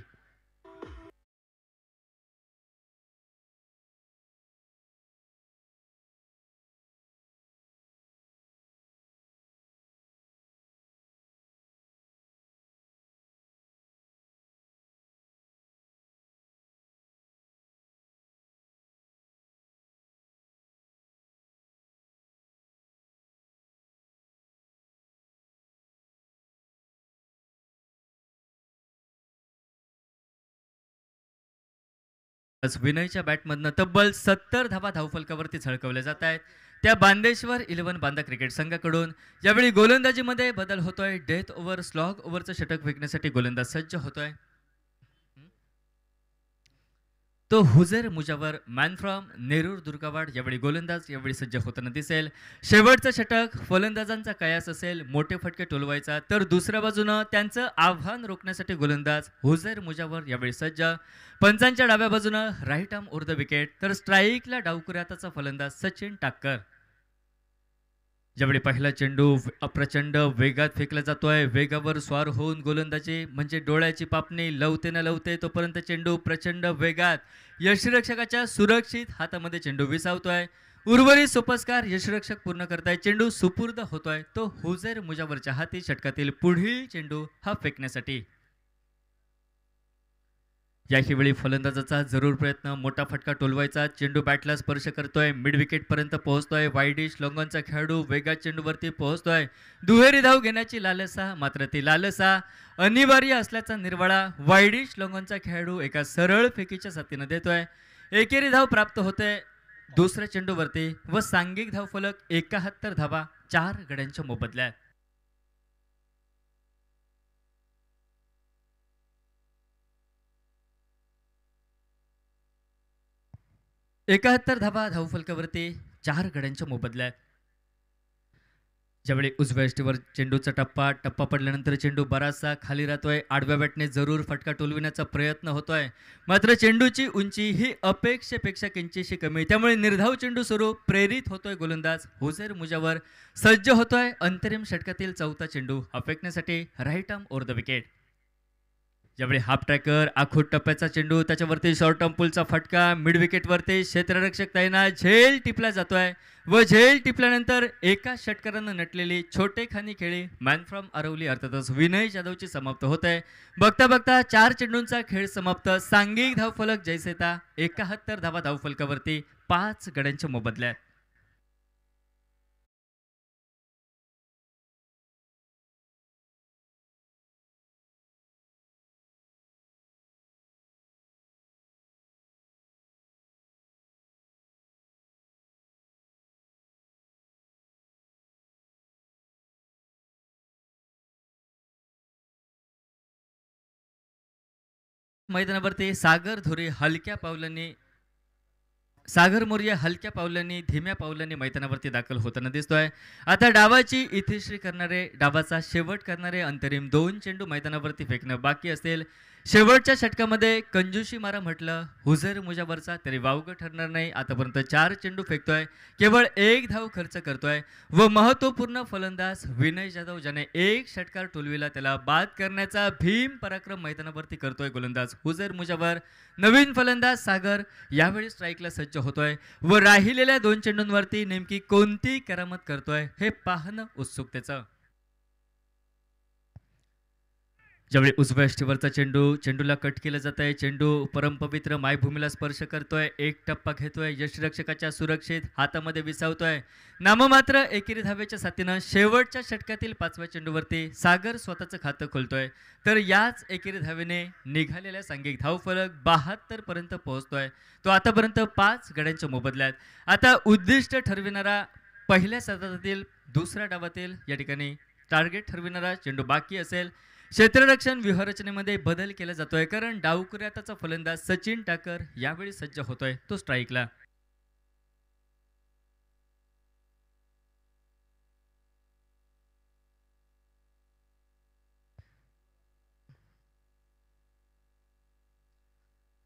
विनयच्या बॅटमधनं तब्बल 70 धावा धावफलकावरती झळकवल्या जात आहेत. त्या बांदेश्वर 11 बांदा क्रिकेट संघाकडून यावेळी गोलंदाजीमध्ये बदल होतोय. डेथ ओव्हर स्लॉग ओव्हरचं षटक फेकण्यासाठी गोलंदाज सज्ज होतोय. तो हुजेर मुजावर मॅन फ्रॉम नेरूर दुर्गावाड यावेळी गोलंदाज यावेळी सज्ज होताना दिसेल. शेवटचं षटक फलंदाजांचा कयास असेल मोठे फटके टोलवायचा, तर दुसऱ्या बाजूनं त्यांचं आव्हान रोखण्यासाठी गोलंदाज हुजेर मुजावर यावेळी सज्ज. पंचांच्या डाव्या बाजूनं right arm over the wicket, तर स्ट्राईकला डावकुऱ्याचा फलंदाज सचिन टाक्कर. ज्यावेळी पहिला चेंडू प्रचंड वेगात फेकला जातोय. वेगावर स्वार होऊन गोलंदाजी म्हणजे डोळ्याची पापणी लवते न लवते तोपर्यंत चेंडू प्रचंड वेगात यष्टिरक्षकाच्या सुरक्षित हातामध्ये चेंडू विसावतोय. उर्वरित सोपस्कार यष्टिरक्षक पूर्ण करताय. चेंडू सुपूर्द होतोय तो हुजेर मुजावरच्या हाती. षटकातील पुढील चेंडू हा फेकण्यासाठी. याही वेळी फलंदाजाचा जरूर प्रयत्न मोठा फटका टोलवायचा. चेंडू बॅटला स्पर्श करतोय. मिड विकेट पर्यंत पोहोचतोय. वाईडिश लॉंगॉनचा खेळाडू वेगात चेंडूवरती पोहोचतोय. दुहेरी धाव घेण्याची लालसा, मात्र ती लालसा अनिवार्य असल्याचा निर्वाळा वाईडिश लॉंगॉनचा खेळाडू एका सरळ फेकीच्या साथीनं देतोय. एकेरी धाव प्राप्त होते दुसऱ्या चेंडूवरती व सांघिक धाव फलक 71 धावा 4 गड्यांच्या मोबदल्यात. 71 धावा धावफलकावरती 4 गड्यांच्या मोबदल्यात. ज्यावेळी उजव्या यष्टीवर चेंडूचा टप्पा पडल्यानंतर चेंडू बराचसा खाली राहतोय. आडव्या बॅटने जरूर फटका टोलविण्याचा प्रयत्न होतोय, मात्र चेंडूची उंची ही अपेक्षेपेक्षा किंचितशी कमी, त्यामुळे निर्धाव चेंडू स्वरूप प्रेरित होतोय. गोलंदाज हुजेर मुजावर सज्ज होतोय. अंतरिम षटकातील चौथा चेंडू हा फेकण्यासाठी right arm over the wicket. ज्यावेळी हाफ ट्रॅकर आखूट टप्प्याचा चेंडू त्याच्यावरती शॉर्ट टर्म पुलचा फटका मिड विकेटवरती क्षेत्ररक्षक ताईना झेल टिपला जातोय व झेल टिपल्यानंतर एका षटकारानं नटलेली छोटे खानी खेळी मॅन फ्रॉम अरवली अर्थातच विनय जाधवची समाप्त होत आहे. बघता बघता 4 चेंडूंचा खेळ समाप्त. सांघिक धावफलक जैसेता 71 धावा धावफलकावरती 5 गड्यांच्या मोबदल्यात. मैदानावरती सागर मोर्या हलक्या पावलांनी धीम्या पावलांनी मैदानावरती दाखल होताना दिसतोय. आता डावाची इतिश्री करणारे, डावाचा शेवट करणारे अंतरिम 2 चेंडू मैदानावरती फेकणं बाकी असेल. शेवटच्या षटकामध्ये कंजूशी मारा म्हटलं हुजेर मुजावरचा तरी वावगं ठरणार नाही. आतापर्यंत 4 चेंडू फेकतोय, केवळ 1 धाव खर्च करतोय व महत्वपूर्ण फलंदाज विनय जाधव ज्याने 1 षटकार टोलविला त्याला बाद करण्याचा भीम पराक्रम मैदानावरती करतोय गोलंदाज हुजेर मुजावर. नवीन फलंदाज सागर यावेळी स्ट्राईकला सज्ज होतोय व राहिलेल्या 2 चेंडूंवरती नेमकी कोणती करामत करतोय हे पाहणं उत्सुकतेचं. ज्यावेळी उजव्या यष्टीवरचा चेंडूला कट केलं जात आहे. चेंडू परमपवित्र मायभूमीला स्पर्श करतोय. 1 टप्पा घेतोय. यष्टिरक्षकाच्या सुरक्षित हातामध्ये विसावतोय. नाममात्र एकेरी धावेच्या साथीनं शेवटच्या षटकातील 5व्या चेंडूवरती सागर स्वतःचं खातं खोलतोय, तर याच एकेरी धावेने निघालेल्या सांघिक धावफलक 72 पर्यंत पोहोचतोय. तो आतापर्यंत 5 गड्यांच्या मोबदल्यात. आता उद्दिष्ट ठरविणारा पहिल्या सत्रातील दुसऱ्या डावातील या ठिकाणी टार्गेट ठरविणारा चेंडू बाकी असेल. क्षेत्ररक्षण व्यूहरचनेमध्ये बदल केला जातोय, कारण डावकुऱ्याचा फलंदाज सचिन टाकर यावेळी सज्ज होतोय तो स्ट्राईकला.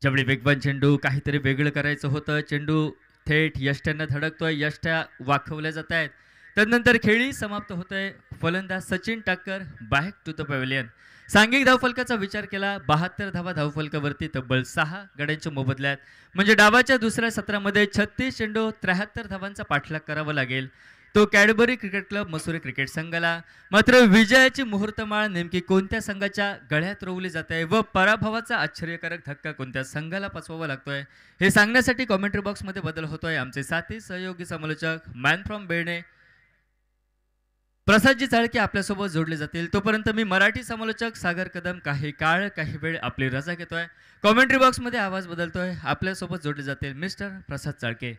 ज्यावेळी वेगवान चेंडू काहीतरी वेगळं करायचं होतं, चेंडू थेट यष्ट्यांना धडकतोय, यष्ट्या वाखवल्या जात आहेत. तदनंतर खेळी समाप्त होतोय. फलंदाज Sachin Takkar back to the pavilion. सांघिक धावफलकाचा विचार केला 72 धावा धावफलकावरती तब्बल 6 गड्यांच्या मोबदल्यात, म्हणजे डावाच्या दुसऱ्या सत्रामध्ये 36 चेंडू 73 धावांचा पाठलाग करावा लागेल तो Cadbury cricket club Mussoorie cricket संघाला. मात्र विजयाची मुहूर्तमाळ नेमकी कोणत्या संघाच्या गळ्यात रोवली जाते व पराभवाचा आश्चर्यकारक धक्का कोणत्या संघाला पचवावा लागतोय हे सांगण्यासाठी कॉमेंट्री बॉक्समध्ये बदल होतोय. आमचे साथी सहयोगी समालोचक मॅन फ्रॉम बेणे प्रसादजी चाळके आपल्यासोबत जोडले जातील. तोपर्यंत मी मराठी समालोचक सागर कदम काही काळ काही वेळ आपली रजा घेतोय. कॉमेंट्री बॉक्समध्ये आवाज बदलतोय. आपल्यासोबत जोडले जातील मिस्टर प्रसाद चाळके.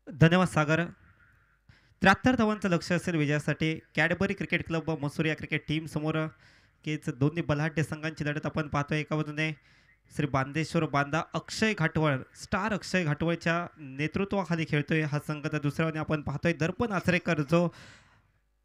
धन्यवाद सागर. 73 धावांचं लक्ष असेल विजयासाठी. कॅडबरी क्रिकेट क्लब व मसूर या क्रिकेट टीम समोर केच दोन्ही बलाढ्य संघांची लढत आपण पाहतोय. एका बाजूने श्री बांदेश्वर बांदा अक्षय घाटवळ स्टार अक्षय घाटवळच्या नेतृत्वाखाली खेळतोय हा संघ, तर दुसऱ्या बाजूने आपण पाहतोय दर्पण आचरेकर जो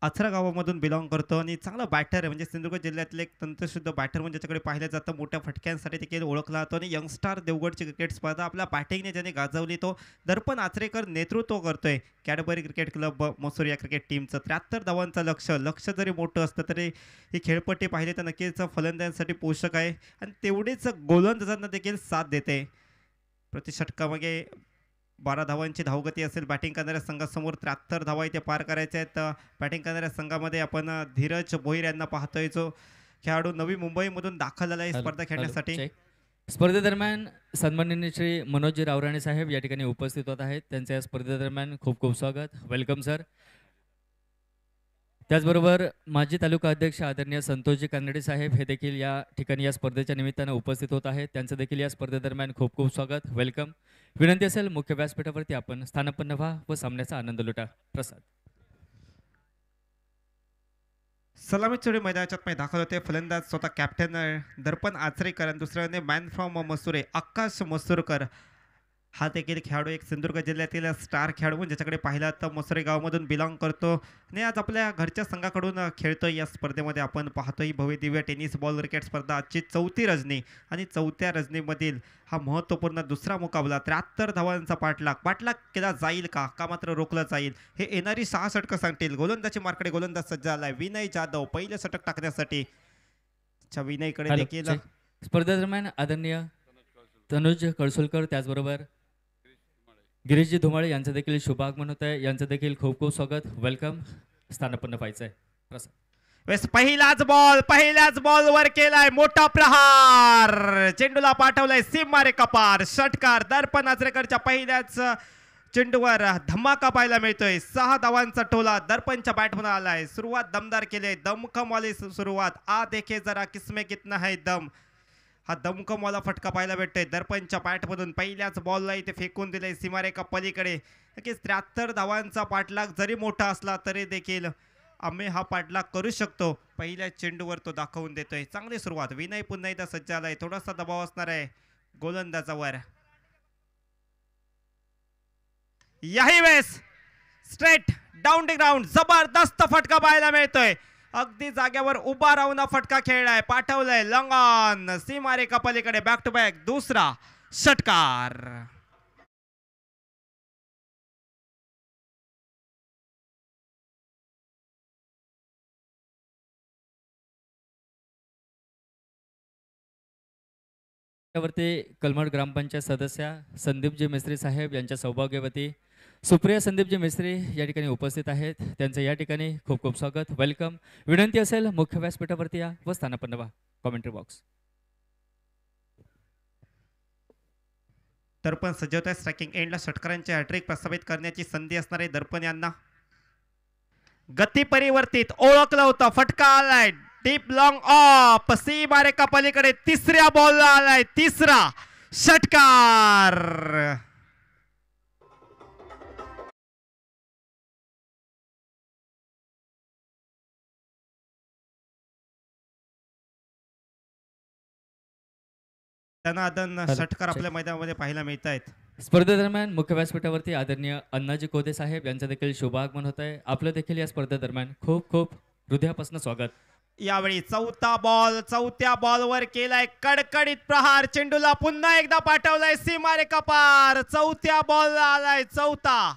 आचरा गावामधून बिलॉंग करतो आणि चांगला बॅटर आहे, म्हणजे सिंधुदुर्ग जिल्ह्यातले एक तंत्रशुद्ध बॅटर म्हणून ज्याच्याकडे पाहिलं जातं. मोठ्या फटक्यांसाठी देखील ओळखला जातो आणि यंगस्टार देवगडची क्रिकेट स्पर्धा आपल्या बॅटिंगने ज्याने गाजवली तो दर्पण आचरेकर नेतृत्व करतोय कॅडबरी क्रिकेट क्लब मसूर या क्रिकेट टीमचं. 73 धावांचं लक्ष जरी मोठं असतं तरी ही खेळपट्टी पाहिली तर नक्कीच फलंदाजांसाठी पोषक आहे आणि तेवढेच गोलंदाजांना देखील साथ देते. प्रतिषटकामागे 12 धावांची धावगती असेल. बॅटिंग करणाऱ्या संघासमोर 73 धावा इथे पार करायच्या आहेत. बॅटिंग करणाऱ्या संघामध्ये आपण धीरज भोईर यांना पाहतोय जो खेळाडू नवी मुंबईमधून दाखल झाला आहे स्पर्धा खेळण्यासाठी. स्पर्धेदरम्यान सन्माननीय श्री मनोज रावराणे साहेब या ठिकाणी उपस्थित होत आहेत. त्यांच्या या स्पर्धेदरम्यान खूप खूप स्वागत, वेलकम सर. त्याचबरोबर माजी तालुका अध्यक्ष आदरणीय संतोषजी कानडे साहेब हे देखील या ठिकाणी या स्पर्धेच्या निमित्तानं उपस्थित होत आहेत. त्यांचं देखील या स्पर्धेदरम्यान खूप खूप स्वागत, वेलकम. विनंती असेल मुख्य व्यासपीठावरती आपण स्थानापन्न व्हा व सामन्याचा आनंद लुटा. प्रसाद. सलामी चोरी मैदानाच्यात दाखल होते. फलंदाज स्वतः कॅप्टन दर्पण आचरेकर आणि दुसऱ्याने मॅन फ्रॉम मसुरे आकाश मसूरकर. हा देखील खेळाडू एक सिंधुदुर्ग जिल्ह्यातील स्टार खेळाडू म्हणून ज्याच्याकडे पाहिला तर मसुरे गावामधून बिलॉंग करतो आणि आज आपल्या घरच्या संघाकडून खेळतोय. या स्पर्धेमध्ये आपण पाहतोय भव्य दिव्य टेनिस बॉल क्रिकेट स्पर्धा आजची 4थी रजनी आणि 4थ्या रजनीमधील हा महत्त्वपूर्ण दुसरा मुकाबला. 73 धावांचा पाठलाग केला जाईल का मात्र रोखला जाईल हे येणारी 6 षटकं सांगतील. गोलंदाजी मार्कडे गोलंदाज सज्ज झालाय विनय जाधव पहिलं षटक टाकण्यासाठी. विनयकडे हॅलो, देखील चेक. स्पर्धेदरम्यान आदरणीय तनुज कळसुलकर त्याचबरोबर गिरीशजी धुमाळे यांचं देखील शुभागमन होत आहे. यांचं देखील खूप खूप स्वागत, वेलकम. स्थानापन्न व्हायचं आहे. पहिल्याच बॉलवर केलाय मोठा प्रहार. चेंडूला पाठवलाय सीमारे कपार. षटकार दर्पण आचरेकरच्या पहिल्याच चेंडूवर धमाका पाहायला मिळतोय. 6 धावांचा टोला दर्पणच्या बॅटमधून आलाय. सुरुवात दमदार केली, दमखमवाली सुरुवात. आ देखे जरा किसमे कितना है दम. हा दमकमवाला फटका पाहायला भेटतोय दर्पणच्या बॅटमधून. पहिल्याच बॉलला इथे फेकून दिलंय सीमारेखा पलीकडे. नक्कीच 73 धावांचा पाठलाग जरी मोठा असला तरी देखील आम्ही हा पाठलाग करू शकतो. पहिल्या चेंडूवर तो दाखवून देतोय. चांगली सुरुवात. विनय पुन्हा एकदा सज्ज झालाय. थोडासा दबाव असणार आहे गोलंदाजावर. याही वेळेस स्ट्रेट डाऊन द ग्राउंड जबरदस्त फटका पाहायला मिळतोय. अगदी जाग्यावर उभा राहून फटका खेळलाय. पाठवलाय लंगॉन सीमारेखा पलीकडे. बॅक टू बॅक दुसरा षटकार. त्यावरती कलमड ग्रामपंचायत सदस्य संदीपजी मिस्त्री साहेब यांच्या सौभाग्यवती सुप्रिया संदीपजी मिस्त्री या ठिकाणी उपस्थित आहेत. त्यांचं या ठिकाणी खूप खूप स्वागत, वेलकम. विनंती असेल मुख्य व्यासपीठावरती या व स्थानापन्न व्हा. Commentary box. दर्पण सज्ज आहे. स्ट्रायकिंग एंडला षटकारांचे हॅट्रिक प्रस्थापित करण्याची संधी असणार आहे दर्पण यांना. गती परिवर्तित ओळखलं होतं. फटका आलाय डीप लॉंग ऑफ सीमारेखा पलीकडे. तिसऱ्या बॉलला आलाय तिसरा षटकार. धनाधन षटकार आपल्या मैदानामध्ये पाहायला मिळत आहेत. स्पर्धेदरम्यान मुख्य व्यासपीठावरती आदरणीय अण्णाजी कोदे साहेब यांचं देखील शुभागमन होत आहे. आपलं देखील या स्पर्धेदरम्यान खूप खूप हृदयापासून स्वागत. यावेळी चौथ्या बॉलवर केलाय कडकडीत प्रहार. चेंडूला पुन्हा एकदा पाठवलाय सीमारेखा पार. चौथ्या बॉलला आलाय चौथा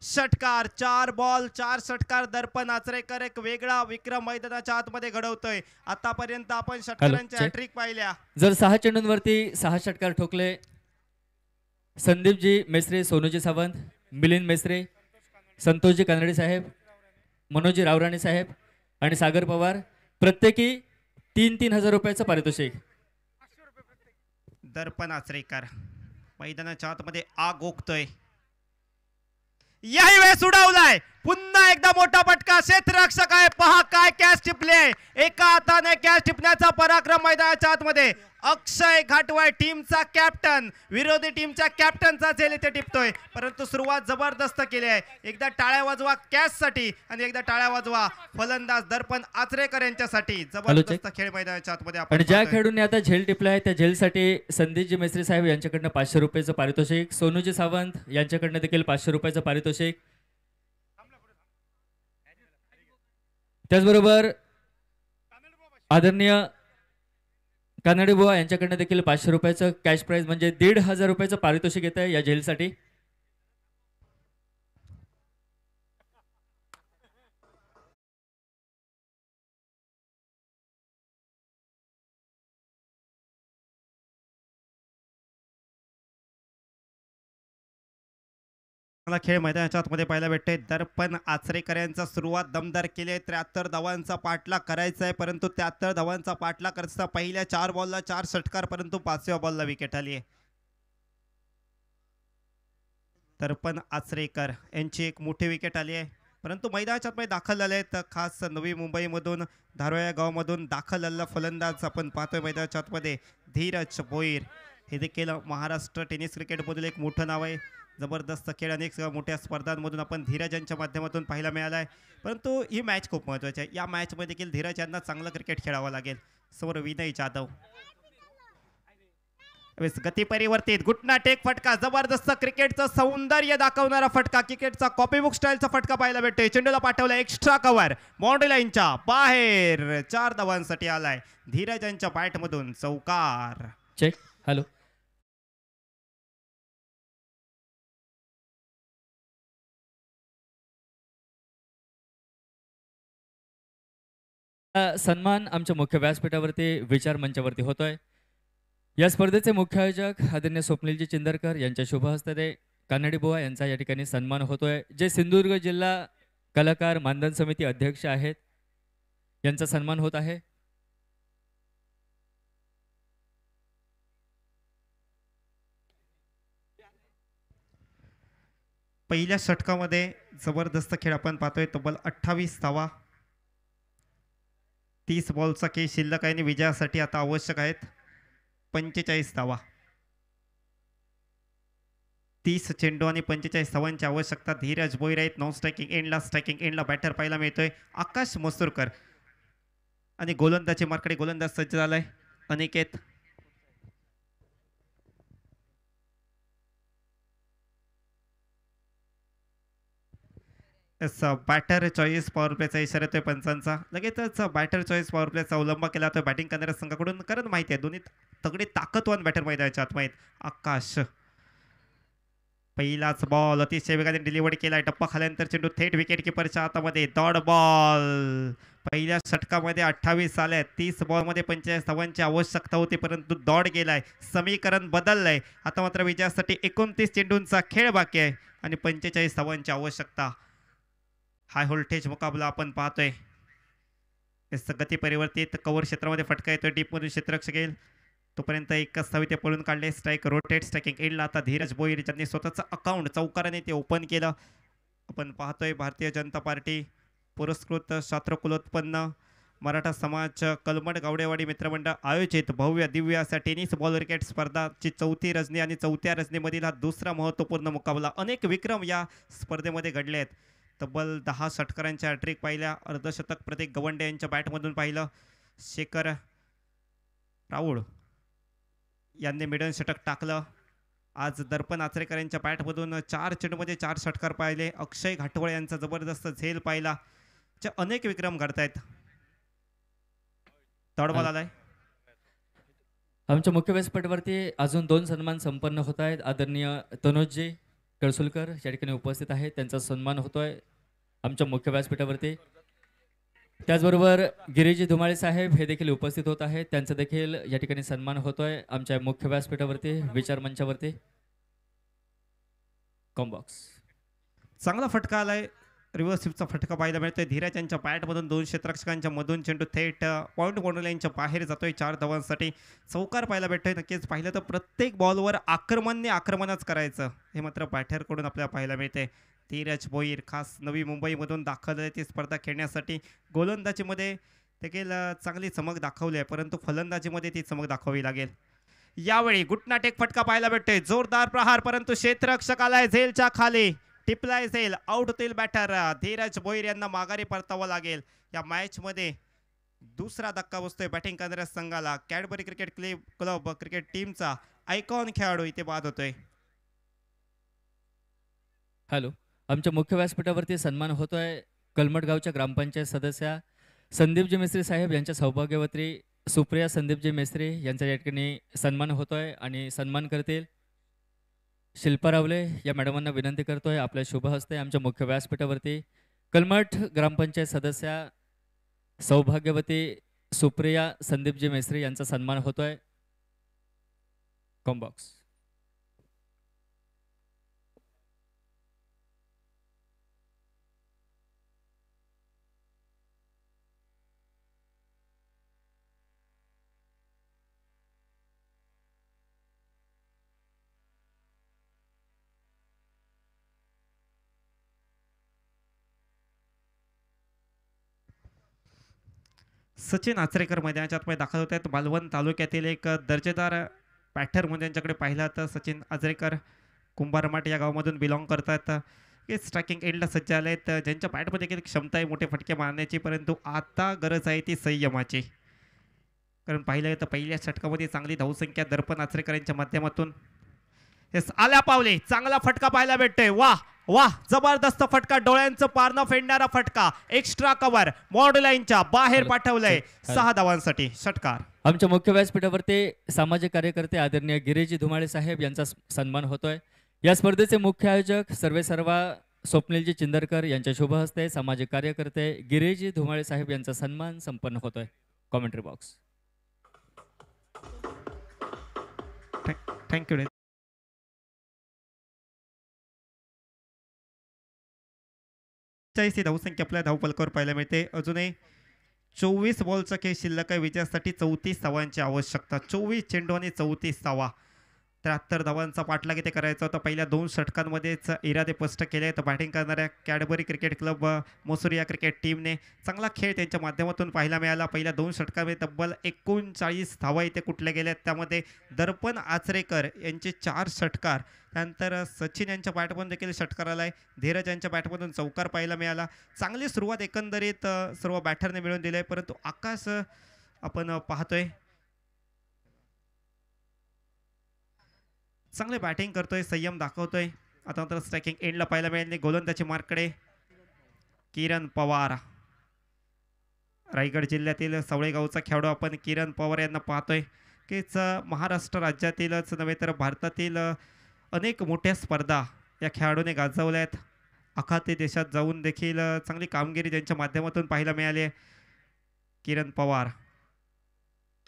षटकार. 4 बॉल 4 षटकार. दर्पण आचरेकर एक वेगळा विक्रम मैदानाच्या आतमध्ये घडवतोय. आतापर्यंत आपण षटकारांच्या हॅट्रिक पाहिल्या. जर 6 चेंडूंवरती 6 षटकार ठोकले संदीपजी मेस्त्री, सोनूजी सावंत, मिलिंद मेस्त्री, संतोषजी कानडे साहेब, मनोजी रावराणे साहेब आणि सागर पवार प्रत्येकी 3-3 हजार रुपयाचं पारितोषिक. दर्पण आचरेकर मैदानाच्या आतमध्ये आग ओकतोय. याही वेळेस उडवलाय. पुन्हा एकदा मोठा फटका. क्षेत्ररक्षक आहे. पहा काय कॅच टिपले. एका हाताने कॅच टिपण्याचा पराक्रम मैदानाच्या आतमध्ये. अक्षय घाटवाय टीमचा कॅप्टन विरोधी टीमच्या कॅप्टनचा झेल इथे टिपतोय. परंतु सुरुवात जबरदस्त केली आहे. एकदा टाळ्या वाजवा कॅच साठी आणि एकदा टाळ्या वाजवा फलंदाज दर्पण आचरेकर यांच्यासाठी. जबरदस्त खेळ मैदानाच्या आतमध्ये आणि ज्या खेळाडूंनी आता झेल टिपला आहे त्या झेलसाठी संदीपजी मेस्त्री साहेब यांच्याकडनं 500 रुपयाचं पारितोषिक, सोनूजी सावंत यांच्याकडनं देखील 500 रुपयाचं पारितोषिक. त्याचबरोबर आदरणीय कानडे बुवा यांच्याकडनं देखील 500 रुपयाचं कॅश प्राइज म्हणजे 1,500 रुपयाचं पारितोषिक येत आहे या झेलसाठी. खेळ मैदानाच्या आतमध्ये पाहायला भेटते. दर्पण आचरेकर यांचा सुरुवात दमदार केली आहे. 73 धावांचा पाठलाग करायचा आहे परंतु 73 धावांचा पाठलाग करता पहिल्या 4 बॉलला 4 षटकार परंतु 5व्या बॉलला विकेट आली आहे. दर्पण आचरेकर यांची एक मोठी विकेट आली आहे परंतु मैदानाच्या आतमध्ये दाखल झाले आहेत. खास नवी मुंबईमधून धारोळा या गावामधून दाखल झालेला फलंदाज आपण पाहतोय मैदानाच्या आतमध्ये धीरज भोईर. हे देखील महाराष्ट्र टेनिस क्रिकेटमधील एक मोठं नाव आहे. जबरदस्त खेळ अनेक मोठ्या स्पर्धांमधून आपण धीरज यांच्या माध्यमातून पाहायला मिळाला आहे परंतु ही मॅच खूप महत्त्वाची आहे. या मॅचमध्ये देखील धीरज यांना चांगलं क्रिकेट खेळावं लागेल. समोर विनय जाधव. गती परिवर्तित घुटना टेक फटका जबरदस्त क्रिकेटचं सौंदर्य दाखवणारा फटका क्रिकेटचा कॉपीबुक स्टाईलचा फटका पाहायला भेटतोय चेंडूला पाठवला एक्स्ट्रा कव्हर बाउंड्री लाईनच्या बाहेर 4 धावांसाठी आलाय धीरज यांच्या बॅट मधून चौकार चेक हॅलो सन्मान आमच्या मुख्य व्यासपीठावरती विचार मंचावरती होतोय या स्पर्धेचे मुख्य आयोजक आदरणीय स्वप्नीलजी चिंदरकर यांच्या शुभ हस्ते कानडी बुवा यांचा या ठिकाणी सन्मान होतोय जे सिंधुदुर्ग जिल्हा कलाकार मानधन समिती अध्यक्ष आहेत यांचा सन्मान होत आहे पहिल्या षटकामध्ये जबरदस्त खेळ आपण पाहतोय तब्बल 28 धावा 30 बॉलचा खेळ शिल्लक आहे आणि विजयासाठी आता आवश्यक आहेत 45 धावा 30 चेंडू आणि 45 धावांची आवश्यकता धीरज भोईर आहेत नॉन स्ट्रायकिंग एंडला बॅटर पाहायला मिळतोय आकाश मसूरकर आणि गोलंदाजी मार्कडे गोलंदाज सज्ज झालाय अनिकेत बॅटर चॉईस पॉवर प्लेचा इशारा येतोय पंचांचा लगेचच बॅटर चॉईस पॉवर प्लेचा अवलंब केला जातोय बॅटिंग करणाऱ्या संघाकडून कारण माहिती आहे दोन्ही तगडे ताकदवान बॅटर मैदानाच्या आत माहीत आकाश पहिलाच बॉल अतिशय वेगाने डिलिव्हरी केलाय टप्पा खाल्यानंतर चेंडू थेट विकेट किपरच्या हातामध्ये डॉट बॉल पहिल्या षटकामध्ये 28 आल्या 30 बॉलमध्ये 45 धावांची आवश्यकता होती परंतु डॉट गेलाय समीकरण बदललंय आता मात्र विजयासाठी 29 चेंडूंचा खेळ बाकी आहे आणि 45 धावांची आवश्यकता हाय व्होल्टेज मुकाबला आपण पाहतोय गती परिवर्तित कव्हर क्षेत्रामध्ये फटका येतोय डीपमधून क्षेत्ररक्षक येईल तोपर्यंत एकच धावी ते पळून काढले स्ट्राईक रोटेट स्ट्रायकिंग एंडला आता धीरज भोईर ज्यांनी स्वतःचं अकाउंट चौकाराने ते ओपन केलं आपण पाहतोय भारतीय जनता पार्टी पुरस्कृत शास्त्रकुलोत्पन्न मराठा समाज कलमड गावडेवाडी मित्रमंडळ आयोजित भव्य दिव्य अशा टेनिस बॉल क्रिकेट स्पर्धाची 4थी रजनी आणि 4थ्या रजनीमधील हा दुसरा महत्त्वपूर्ण मुकाबला अनेक विक्रम या स्पर्धेमध्ये घडले आहेत तब्बल 10 षटकारांच्या हॅट्रिक पाहिल्या अर्धशतक प्रतीक गवंडे यांच्या बॅटमधून पाहिलं शेखर राऊळ यांनी मिडन षटक टाकलं आज दर्पण आचरेकर यांच्या बॅटमधून 4 चेंडूमध्ये 4 षटकार पाहिले अक्षय घाटवळ यांचा जबरदस्त झेल पाहिला अनेक विक्रम घडतायत तडबॉल आलाय आमच्या मुख्य व्यासपीठावरती अजून 2 सन्मान संपन्न होत आहेत आदरणीय तनोजजी कळसुलकर या ठिकाणी उपस्थित आहेत त्यांचा सन्मान होतोय आमच्या मुख्य व्यासपीठावरती त्याचबरोबर गिरीजी धुमाळे साहेब हे देखील उपस्थित होत आहेत त्यांचा देखील या ठिकाणी सन्मान होतोय आमच्या मुख्य व्यासपीठावरती विचार मंचावरती कॉम्बॉक्स चांगला फटका आलाय रिव्हर्स स्वीपचा फटका पाहायला मिळतोय धीरज यांच्या बॅटमधून 2 क्षेत्ररक्षकांच्या मधून चेंडू थेट पॉईंट बाउंड्री लाईनच्या बाहेर जातोय 4 धावांसाठी चौकार पाहायला भेटतोय नक्कीच पाहिलं तर प्रत्येक बॉलवर आक्रमणच करायचं हे मात्र बॅटरकडून आपल्याला पाहायला मिळते धीरज भोईर खास नवी मुंबईमधून दाखल ती स्पर्धा खेळण्यासाठी गोलंदाजीमध्ये देखील चांगली चमक दाखवली आहे परंतु फलंदाजीमध्ये ती चमक दाखवावी लागेल यावेळी गुटनाटेक फटका पाहायला भेटतोय जोरदार प्रहार परंतु क्षेत्ररक्षक आलाय झेलच्या खाली टिपलाय झेल आउट होतील बॅटर धीरज भोईर यांना माघारी परतावं लागेल या मॅच मध्ये दुसरा धक्का बसतोय बॅटिंग करणाऱ्या संघाला कॅडबरी क्रिकेट क्लब क्रिकेट टीमचा आयकॉन खेळाडू इथे बाद होतोय हॅलो आमच्या मुख्य व्यासपीठावरती सन्मान होतोय कलमटगावच्या ग्रामपंचायत सदस्या संदीपजी मेस्त्री साहेब यांच्या सौभाग्यवती सुप्रिया संदीपजी मेस्त्री यांचा या ठिकाणी सन्मान होतोय आणि सन्मान करतील शिल्पा रावले या मॅडमांना विनंती करतोय आपल्या शुभ हस्ते आमच्या मुख्य व्यासपीठावरती कलमठ ग्रामपंचायत सदस्या सौभाग्यवती सुप्रिया संदीपजी मेस्त्री यांचा सन्मान होतोय कॉम्बॉक्स सचिन आचरेकर मैदानाच्या आतमध्ये दाखल होत आहेत मालवण तालुक्यातील एक दर्जेदार बॅटर म्हणून त्यांच्याकडे पाहिला तर सचिन आचरेकर कुंभारमाट या गावामधून बिलॉंग करतात हे स्ट्रायकिंग एंडला सज्ज आले आहेत ज्यांच्या बॅटमध्ये देखील क्षमता आहे मोठे फटके मारण्याची परंतु आता गरज आहे ती संयमाची कारण पाहिलं तर पहिल्या षटकामध्ये चांगली धावसंख्या दर्पण आचरेकर यांच्या माध्यमातून येस आल्या पावले चांगला फटका पाहायला भेटतोय. वाह वाह जबरदस्त फटका, डोळ्यांचं पारणं फेडणारा फटका, एक्स्ट्रा कव्हर बॉर्डर लाईनच्या बाहेर पाठवलंय. 6 धावांसाठी षटकार. आमच्या मुख्य व्यासपीठावरती सामाजिक कार्यकर्ते आदरणीय गिरीजी धुमाळे साहेब यांचा सन्मान होतोय. या स्पर्धेचे मुख्य आयोजक सर्वेसर्वा स्वप्नीलजी चिंदरकर यांच्या शुभ हस्ते सामाजिक कार्यकर्ते गिरीजी धुमाळे साहेब यांचा सन्मान संपन्न होतोय. Commentary box. थँक्यू. ही धावसंख्या आपल्या धावफलकावर पाहायला मिळते. अजूनही 24 बॉलचा खेळ शिल्लक आहे. विजयासाठी 34 धावांची आवश्यकता. 24 चेंडू आणि 34 धावा. 73 धावांचा पाठलाग इथे करायचा होता. पहिल्या 2 षटकांमध्येच इरादे स्पष्ट केले. तर बॅटिंग करणाऱ्या कॅडबरी क्रिकेट क्लब मसूर या क्रिकेट टीमने चांगला खेळ त्यांच्या माध्यमातून पाहायला मिळाला. पहिल्या 2 षटकांमध्ये तब्बल 39 धावा इथे कुठल्या गेल्यात. त्यामध्ये दर्पण आचरेकर यांचे 4 षटकार, त्यानंतर सचिन यांच्या बॅटमधून देखील षटकार आलाय. धीरज यांच्या बॅटमधून चौकार पाहायला मिळाला. चांगली सुरुवात एकंदरीत सर्व बॅटरने मिळवून दिली आहे. परंतु आकाश आपण पाहतोय चांगले बॅटिंग करतोय, संयम दाखवतोय. आता नंतर स्ट्रायकिंग एंडला पाहायला मिळेल. गोलंदाजी मार्ककडे किरण पवार, रायगड जिल्ह्यातील सवळेगावचा खेळाडू आपण किरण पवार यांना पाहतोय. कीच महाराष्ट्र राज्यातीलच नव्हे तर भारतातील अनेक मोठ्या स्पर्धा या खेळाडूने गाजवल्या आहेत. आखाती देशात जाऊन देखील चांगली कामगिरी त्यांच्या माध्यमातून पाहायला मिळाली आहे. किरण पवार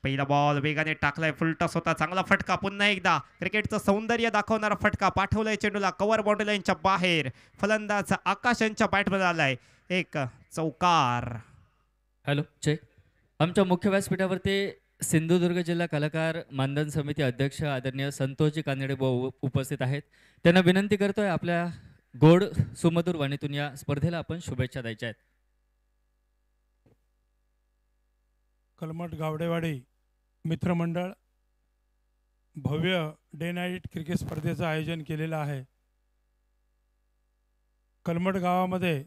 पहिला बॉल वेगाने टाकलाय, फुलटॉस होता, चांगला फटका. पुन्हा एकदा क्रिकेटचं सौंदर्य दाखवणारा फटका पाठवलाय चेंडूला कव्हर बाउंड्री लाईनच्या बाहेर. फलंदाज आकाश यांच्या बॅटमध्ये आलाय एक चौकार. Hello check. आमच्या मुख्य व्यासपीठावरती सिंधुदुर्ग जिल्हा कलाकार मानधन समिती अध्यक्ष आदरणीय संतोषजी कानडे उपस्थित आहेत. त्यांना विनंती करतोय आपल्या गोड सुमधुर वाणीतून या स्पर्धेला आपण शुभेच्छा द्यायच्या आहेत. कलमठ गावडेवाडी मित्रमंडळ भव्य डे नाईट क्रिकेट स्पर्धेचं आयोजन केलेलं आहे. कलमठ गावामध्ये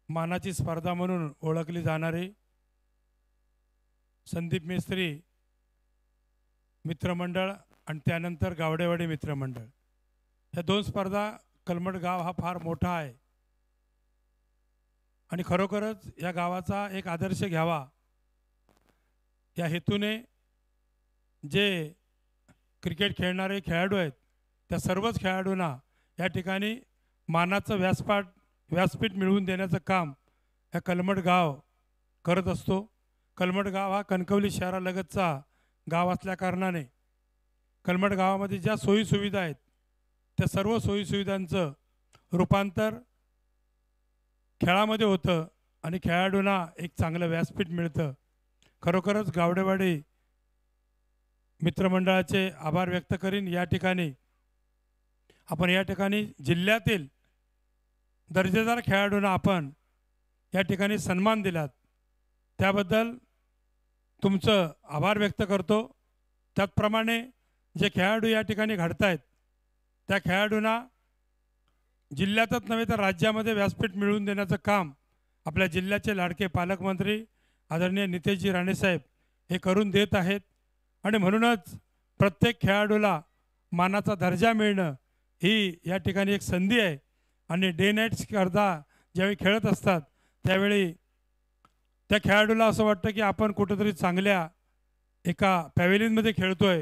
मानाची स्पर्धा म्हणून ओळखली जाणारी संदीप मिस्त्री मित्रमंडळ आणि त्यानंतर गावडेवाडी मित्रमंडळ, ह्या 2 स्पर्धा कलमठ गाव हा फार मोठा आहे आणि खरोखरच या गावाचा एक आदर्श घ्यावा या हेतूने जे क्रिकेट खेळणारे खेळाडू आहेत त्या सर्वच खेळाडूंना या ठिकाणी मानाचं व्यासपीठ मिळवून देण्याचं काम या कलमठ गाव करत असतो. कलमठ गाव हा कणकवली शहरालगतचा गाव असल्याकारणाने कलमठ गावामध्ये ज्या सोयीसुविधा आहेत त्या सर्व सोयीसुविधांचं रूपांतर खेळामध्ये होतं आणि खेळाडूंना एक चांगलं व्यासपीठ मिळतं. खरोखरच गावडेवाडी मित्रमंडळाचे आभार व्यक्त करीन. या ठिकाणी आपण या ठिकाणी जिल्ह्यातील दर्जेदार खेळाडूंना आपण या ठिकाणी सन्मान दिलात त्याबद्दल तुमचं आभार व्यक्त करतो. त्याचप्रमाणे जे खेळाडू या ठिकाणी घडतायत त्या खेळाडूंना जिल्ह्यातच नव्हे तर राज्यामध्ये व्यासपीठ मिळवून देण्याचं काम आपल्या जिल्ह्याचे लाडके पालकमंत्री आदरणीय नितेशजी राणेसाहेब हे करून देत आहेत. आणि म्हणूनच प्रत्येक खेळाडूला मानाचा दर्जा मिळणं ही या ठिकाणी एक संधी आहे. आणि डे नाईट स्पर्धा ज्यावेळी खेळत असतात त्यावेळी त्या खेळाडूला असं वाटतं की आपण कुठंतरी चांगल्या एका पॅव्हेलियनमध्ये खेळतोय,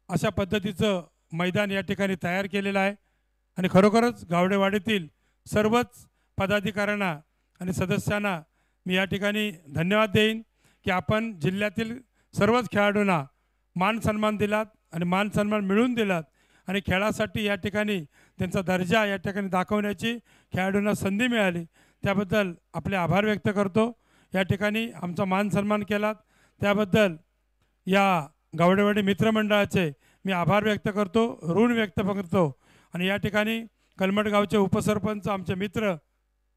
अशा पद्धतीचं मैदान या ठिकाणी तयार केलेलं आहे. आणि खरोखरच गावडेवाडीतील सर्वच पदाधिकाऱ्यांना आणि सदस्यांना मी या ठिकाणी धन्यवाद देईन की आपण जिल्ह्यातील सर्वच खेळाडूंना मान सन्मान दिलात आणि मान सन्मान मिळवून दिलात आणि खेळासाठी या ठिकाणी त्यांचा दर्जा या ठिकाणी दाखवण्याची खेळाडूंना संधी मिळाली, त्याबद्दल आपले आभार व्यक्त करतो. या ठिकाणी आमचा मान सन्मान केलात त्याबद्दल या गावडेवाडी मित्रमंडळाचे मी आभार व्यक्त करतो, ऋण व्यक्त करतो. आणि या ठिकाणी कलमठ गावचे उपसरपंच आमचे मित्र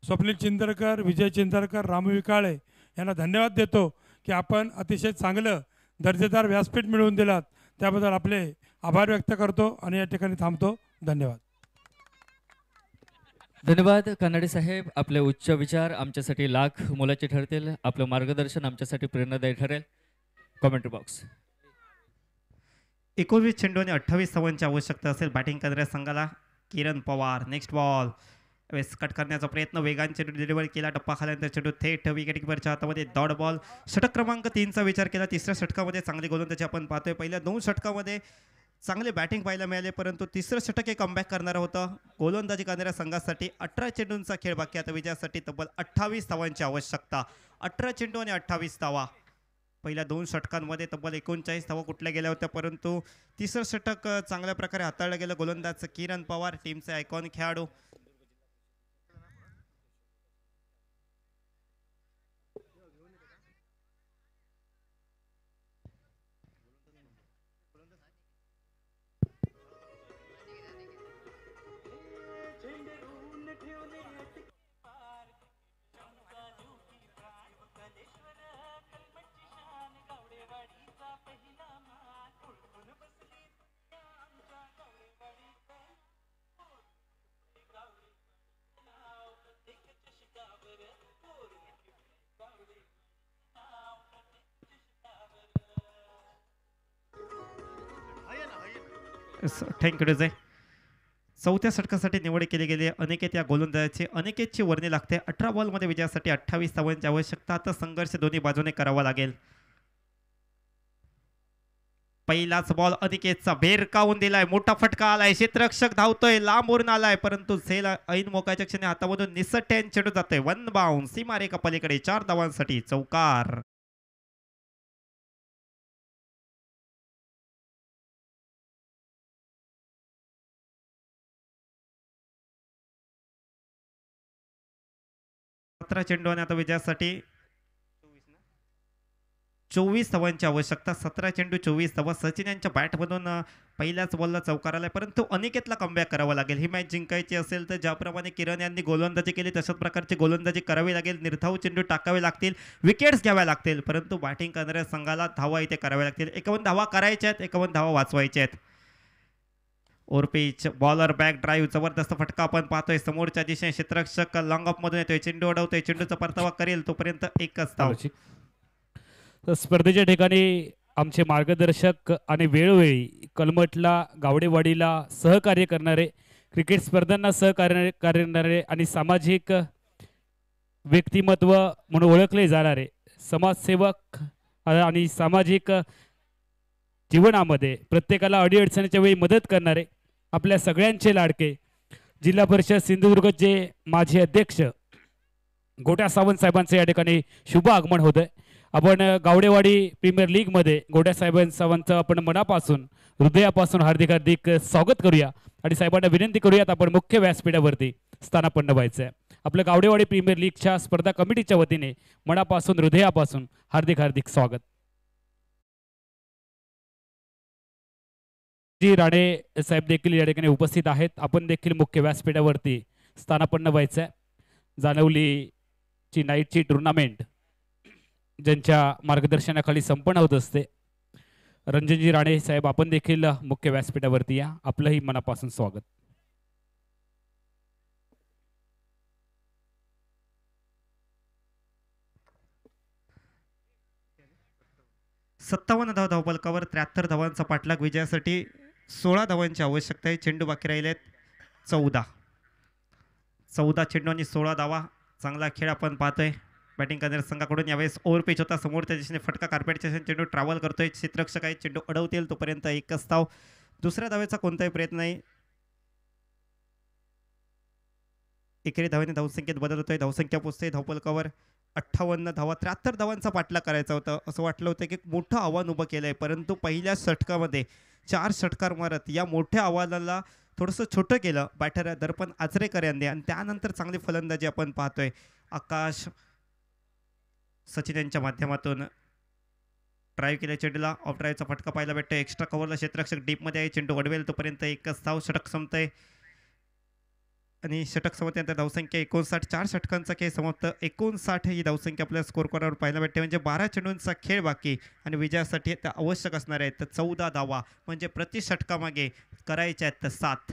स्वप्नील चिंदरकर, विजय चिंदरकर, रामू विकाळे यांना धन्यवाद देतो की आपण अतिशय चांगलं दर्जेदार व्यासपीठ मिळवून दिलात, त्याबद्दल आपले आभार व्यक्त करतो आणि या ठिकाणी थांबतो. धन्यवाद. धन्यवाद कानडे साहेब. आपले उच्च विचार आमच्यासाठी लाख मोलाचे ठरतील. आपलं मार्गदर्शन आमच्यासाठी प्रेरणादायी ठरेल. Commentary box. 19 चेंडू आणि 28 धावांची आवश्यकता असेल बॅटिंग करणाऱ्या संघाला. किरण पवार नेक्स्ट बॉल वेस कट करण्याचा प्रयत्न, वेगाने चेंडू डिलिव्हर केला, टप्पा खाल्यानंतर चेंडू थेट विकेट किपरच्या हातामध्ये. Dot ball. षटक क्रमांक 3चा विचार केला. तिसऱ्या षटकामध्ये चांगली गोलंदाजी आपण पाहतोय. पहिल्या 2 षटकामध्ये चांगले बॅटिंग पाहायला मिळाले, परंतु तिसरं षटक हे कमबॅक करणारं होतं. गोलंदाजी करणाऱ्या संघासाठी 18 चेंडूंचा खेळ बाकी. आता विजयासाठी तब्बल 28 धावांची आवश्यकता. 18 चेंडू आणि 28 धावा. पहिल्या 2 षटकांमध्ये तब्बल 39 धावा कुठल्या गेल्या होत्या, परंतु तिसरं षटक चांगल्या प्रकारे हाताळलं गेलं. गोलंदाज किरण पवार टीमचे आयकॉन खेळाडू. Thank you DJ. चौथ्या षटकासाठी निवड केली गेली अनिकेत या गोलंदाजाची. अनिकेतची वर्णी लागते. 18 बॉलमध्ये विजयासाठी 28 धावांची आवश्यकता. आता संघर्ष दोन्ही बाजूने करावा लागेल. पहिलाच बॉल अनिकेतचा भेरकावून दिलाय. मोठा फटका आलाय. क्षेत्ररक्षक धावतोय, लांबून आलाय, परंतु झेल ऐन मोकाच्या क्षणी हातामधून निसटत्याने चेंडू जातोय. 1 बाउंड. सीमारेखा पलीकडे 4 धावांसाठी चौकार. चेंडू आणि आता विजयासाठी 24 धावांची आवश्यकता. 17 चेंडू 24 धावा. सचिन यांच्या बॅटमधून पहिल्याच बॉलला चौकार आलाय, परंतु अनिकेतला कमबॅक करावं लागेल. ही मॅच जिंकायची असेल तर ज्याप्रमाणे किरण यांनी गोलंदाजी केली तशाच प्रकारची गोलंदाजी करावी लागेल. निर्धाव चेंडू टाकावे लागतील, विकेट्स घ्याव्या लागतील, परंतु बॅटिंग करणाऱ्या संघाला धावा इथे कराव्या लागतील. 51 धावा करायच्या आहेत, 51 धावा वाचवायच्या आहेत. ओरपीच बॉलर बॅक ड्राईव्ह. जबरदस्त फटका आपण पाहतोय. समोरच्या दिशेने क्षेत्ररक्षक लॉंग ऑफ मधून येतोय. चेंडू अडवतोय. चेंडूचा परतावा करेल तोपर्यंत एकच धाव. तर स्पर्धेच्या ठिकाणी आमचे मार्गदर्शक आणि वेळोवेळी कलमटला गावडेवाडीला सहकार्य करणारे, क्रिकेट स्पर्धांना सहकार्य करणारे आणि सामाजिक व्यक्तिमत्व म्हणून ओळखले जाणारे समाजसेवक आणि सामाजिक जीवनामध्ये प्रत्येकाला अडीअडचणीच्या वेळी मदत करणारे आपल्या सगळ्यांचे लाडके जिल्हा परिषद सिंधुदुर्गचे माजी अध्यक्ष गोट्या सावंत साहेबांचे या ठिकाणी शुभ आगमन होत आहे. आपण गावडेवाडी प्रीमियर लीगमध्ये गोट्या साहेबांचं आपण मनापासून हृदयापासून हार्दिक हार्दिक स्वागत करूया आणि साहेबांना विनंती करूयात आपण मुख्य व्यासपीठावरती स्थानापन्न व्हायचं आहे. आपलं गावडेवाडी प्रीमियर लीगच्या स्पर्धा कमिटीच्या वतीने मनापासून हृदयापासून हार्दिक हार्दिक स्वागत. जी राणे साहेब देखील या ठिकाणी उपस्थित आहेत. आपण देखील मुख्य व्यासपीठावरती स्थानापन्न व्हायचं आहे. जानवलीची नाईटची टुर्नामेंट ज्यांच्या मार्गदर्शनाखाली संपन्न होत असते. रणजनजी राणे साहेब आपण देखील मुख्य व्यासपीठावरती या. आपलंही मनापासून स्वागत. सत्तावन्न धावफलकावर 73 धावांचा पाठलाग. विजयासाठी 16 धावांची आवश्यकता आहे. चेंडू बाकी राहिलेत 14 चेंडू आणि 16 धावा. चांगला खेळ आपण पाहतोय बॅटिंग करणाऱ्या संघाकडून. यावेळेस ओव्हर पिच होता. समोरच्या दिशेने फटका कार्पेटच्या चेंडू ट्रॅव्हल करतोय. क्षेत्ररक्षक आहे, चेंडू अडवतील तोपर्यंत एकच धाव. दुसऱ्या धावेचा कोणताही प्रयत्न नाही. एकेरी धावेने धावसंख्येत बदल होतोय. धावसंख्या पोचते धावफलकावर 58 धावा. 73 धावांचा पाठलाग करायचा होता. असं वाटलं होतं की मोठं आव्हान उभं केलंय, परंतु पहिल्या षटकामध्ये 4 षटकार मारत या मोठ्या आव्हानाला थोडंसं छोटं केलं बॅटर दर्पण आचरेकर यांनी आणि त्यानंतर चांगली फलंदाजी आपण पाहतोय. आकाश सचिन यांच्या माध्यमातून ड्राईव्ह केल्या चेंडूला. ऑफ ड्राईव्हचा फटका पाहायला भेटतो. एक्स्ट्रा कव्हरला क्षेत्ररक्षक डीपमध्ये आहे. चेंडू वडवेल तोपर्यंत एकच धाव. षटक संपतंय आणि षटक समाप्तीनंतर धावसंख्या 59. 4 षटकांचा खेळ समाप्त. 59 ही धावसंख्या आपल्या स्कोर कार्डवर पाहायला भेटते. म्हणजे 12 चेंडूंचा खेळ बाकी आणि विजयासाठी त्या आवश्यक असणार आहेत तर 14 धावा. म्हणजे प्रति षटकामागे करायच्या आहेत तर 7.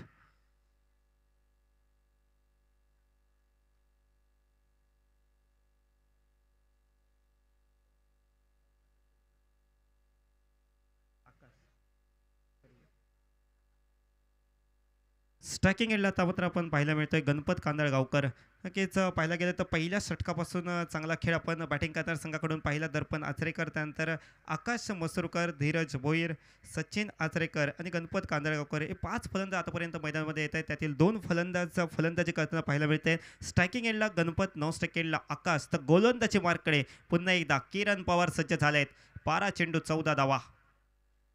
स्ट्रायकिंग एंडला आता मात्र आपण पाहायला मिळतोय गणपत कांदळगावकर. नक्कीच पाहायला गेलं तर पहिल्या षटकापासून चांगला खेळ आपण बॅटिंग करणाऱ्या संघाकडून पाहिला. दर्पण आचरेकर, त्यानंतर आकाश मसरूरकर, धीरज भोईर, सचिन आचरेकर आणि गणपत कांदळगावकर हे 5 फलंदाज आतापर्यंत मैदानामध्ये येत आहेत. त्यातील 2 फलंदाज फलंदाजी करताना पाहायला मिळते. स्ट्रायकिंग एंडला गणपत, नॉन स्ट्रायकिंग एंडला आकाश, तर गोलंदाजी मार्ककडे पुन्हा एकदा किरण पवार सज्ज झालेत. 12 चेंडू 14 धावा.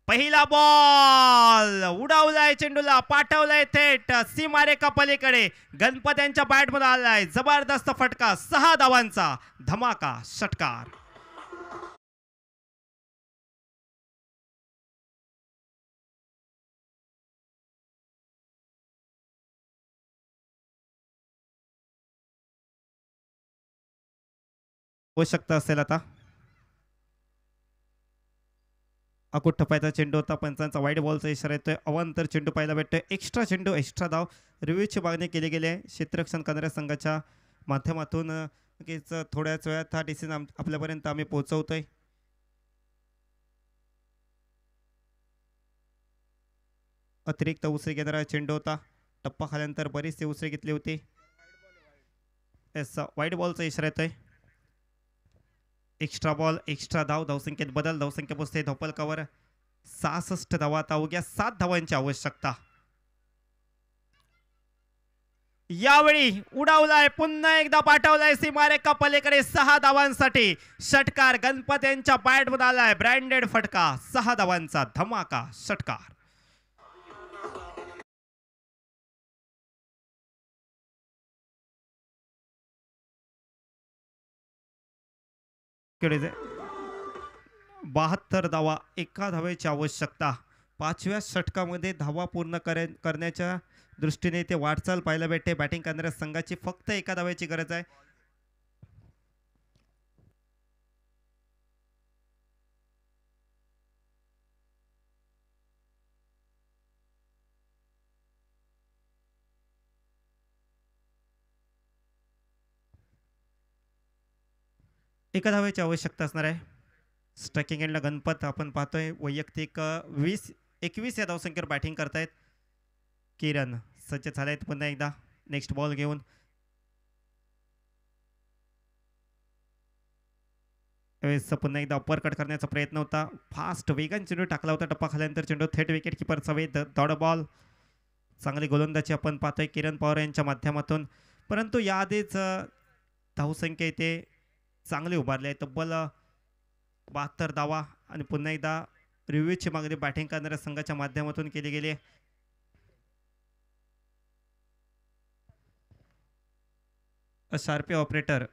पहिला बॉल उडवलाय, चेंडूला पाठवलाय थेट सीमारेखा पलीकडे. गणपत यांच्या बॅटमध्ये आलाय जबरदस्त फटका, 6 धावांचा धमाका षटकार. आवश्यकता असेल आता. अकुट टप्प्याचा चेंडू होता, पंचांचा वाईड बॉलचा इशारा येतोय. अवांतर चेंडू पाहायला भेटतोय. एक्स्ट्रा चेंडू, एक्स्ट्रा धाव. रिव्ह्यूची मागणी केली गेली आहे क्षेत्ररक्षण करणाऱ्या संघाच्या माध्यमातून. नक्कीच थोड्याच वेळात हा डिसिजन आपल्यापर्यंत आम्ही पोहोचवतोय. अतिरिक्त उसळी घेणारा चेंडू होता. टप्पा खाल्यानंतर बरीचशी उसळी घेतली होती. वाईड बॉलचा इशारा येतोय. एक्स्ट्रा बॉल, एक्स्ट्रा धाव. धावसंख्येत बदल. धावसंख्या पोचते धावपलकावर 66 धावा. आता अवघ्या 7 धावांची आवश्यकता. यावेळी उडावलाय, पुन्हा एकदा पाठवलाय सीमारेखा पलीकडे 6 धावांसाठी. षटकार गणपत यांच्या बॅटमध्ये आलाय. ब्रँडेड फटका, 6 धावांचा धमाका षटकार. कडे 72 धावा, 1 धावेची आवश्यकता. 5व्या षटकामध्ये धावा पूर्ण करण्याच्या दृष्टीने ते वाटचाल पाहायला भेटते. बॅटिंग करणाऱ्या संघाची फक्त 1 धावेची गरज आहे. एका धावेची आवश्यकता असणार आहे. स्ट्रायकिंग एंडला गणपत आपण पाहतोय वैयक्तिक 21 या धावसंख्येवर बॅटिंग करतायत. किरण सज्ज झालेत पुन्हा एकदा नेक्स्ट बॉल घेऊन. पुन्हा एकदा अपर कट करण्याचा प्रयत्न होता. फास्ट वेगाने चेंडू टाकला होता. टप्पा खाल्यानंतर चेंडू थेट विकेट किपरचा वेध. Dot ball. चांगली गोलंदाजी आपण पाहतोय किरण पवार यांच्या माध्यमातून. परंतु याआधीच धावसंख्या इथे चांगली उभारली आहे. तब्बल 72 धावा. आणि पुन्हा एकदा रिव्ह्यूची मागणी बॅटिंग करणाऱ्या संघाच्या माध्यमातून केली गेली आहे. शार्पे ऑपरेटर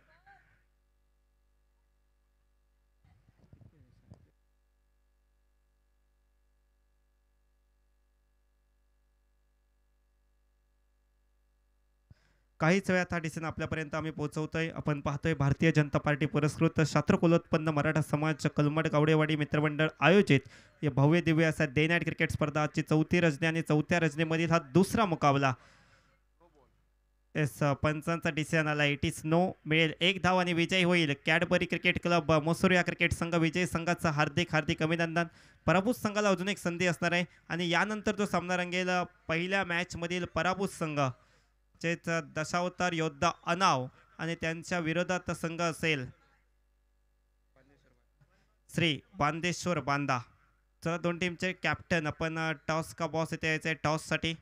काहीच वेळात हा डिसिजन आपल्यापर्यंत आम्ही पोहोचवतोय. आपण पाहतोय भारतीय जनता पार्टी पुरस्कृत शास्त्रकुलोत्पन्न मराठा समाज कलमड गावडेवाडी मित्रमंडळ आयोजित या भव्य दिव्य असा डे नाईट क्रिकेट स्पर्धा. आजची 4थी रजनी आणि 4थ्या रजनीमधील हा दुसरा मुकाबला. पंचांचा डिसिजन आला. It is no. मिळेल 1 धाव आणि विजयी होईल कॅडबरी क्रिकेट क्लब मसूर या क्रिकेट संघ. विजयी संघाचं हार्दिक हार्दिक अभिनंदन. पराभूत संघाला अजून एक संधी असणार आहे. आणि यानंतर जो सामना रंगेल पहिल्या मॅचमधील पराभूत संघ चेच दशावतार योद्धा अनाव आणि त्यांच्या विरोधात संघ असेल श्री बांदेश्वर बांदा. चला दोन टीमचे कॅप्टन आपण टॉस का बॉस इथे यायचे टॉससाठी.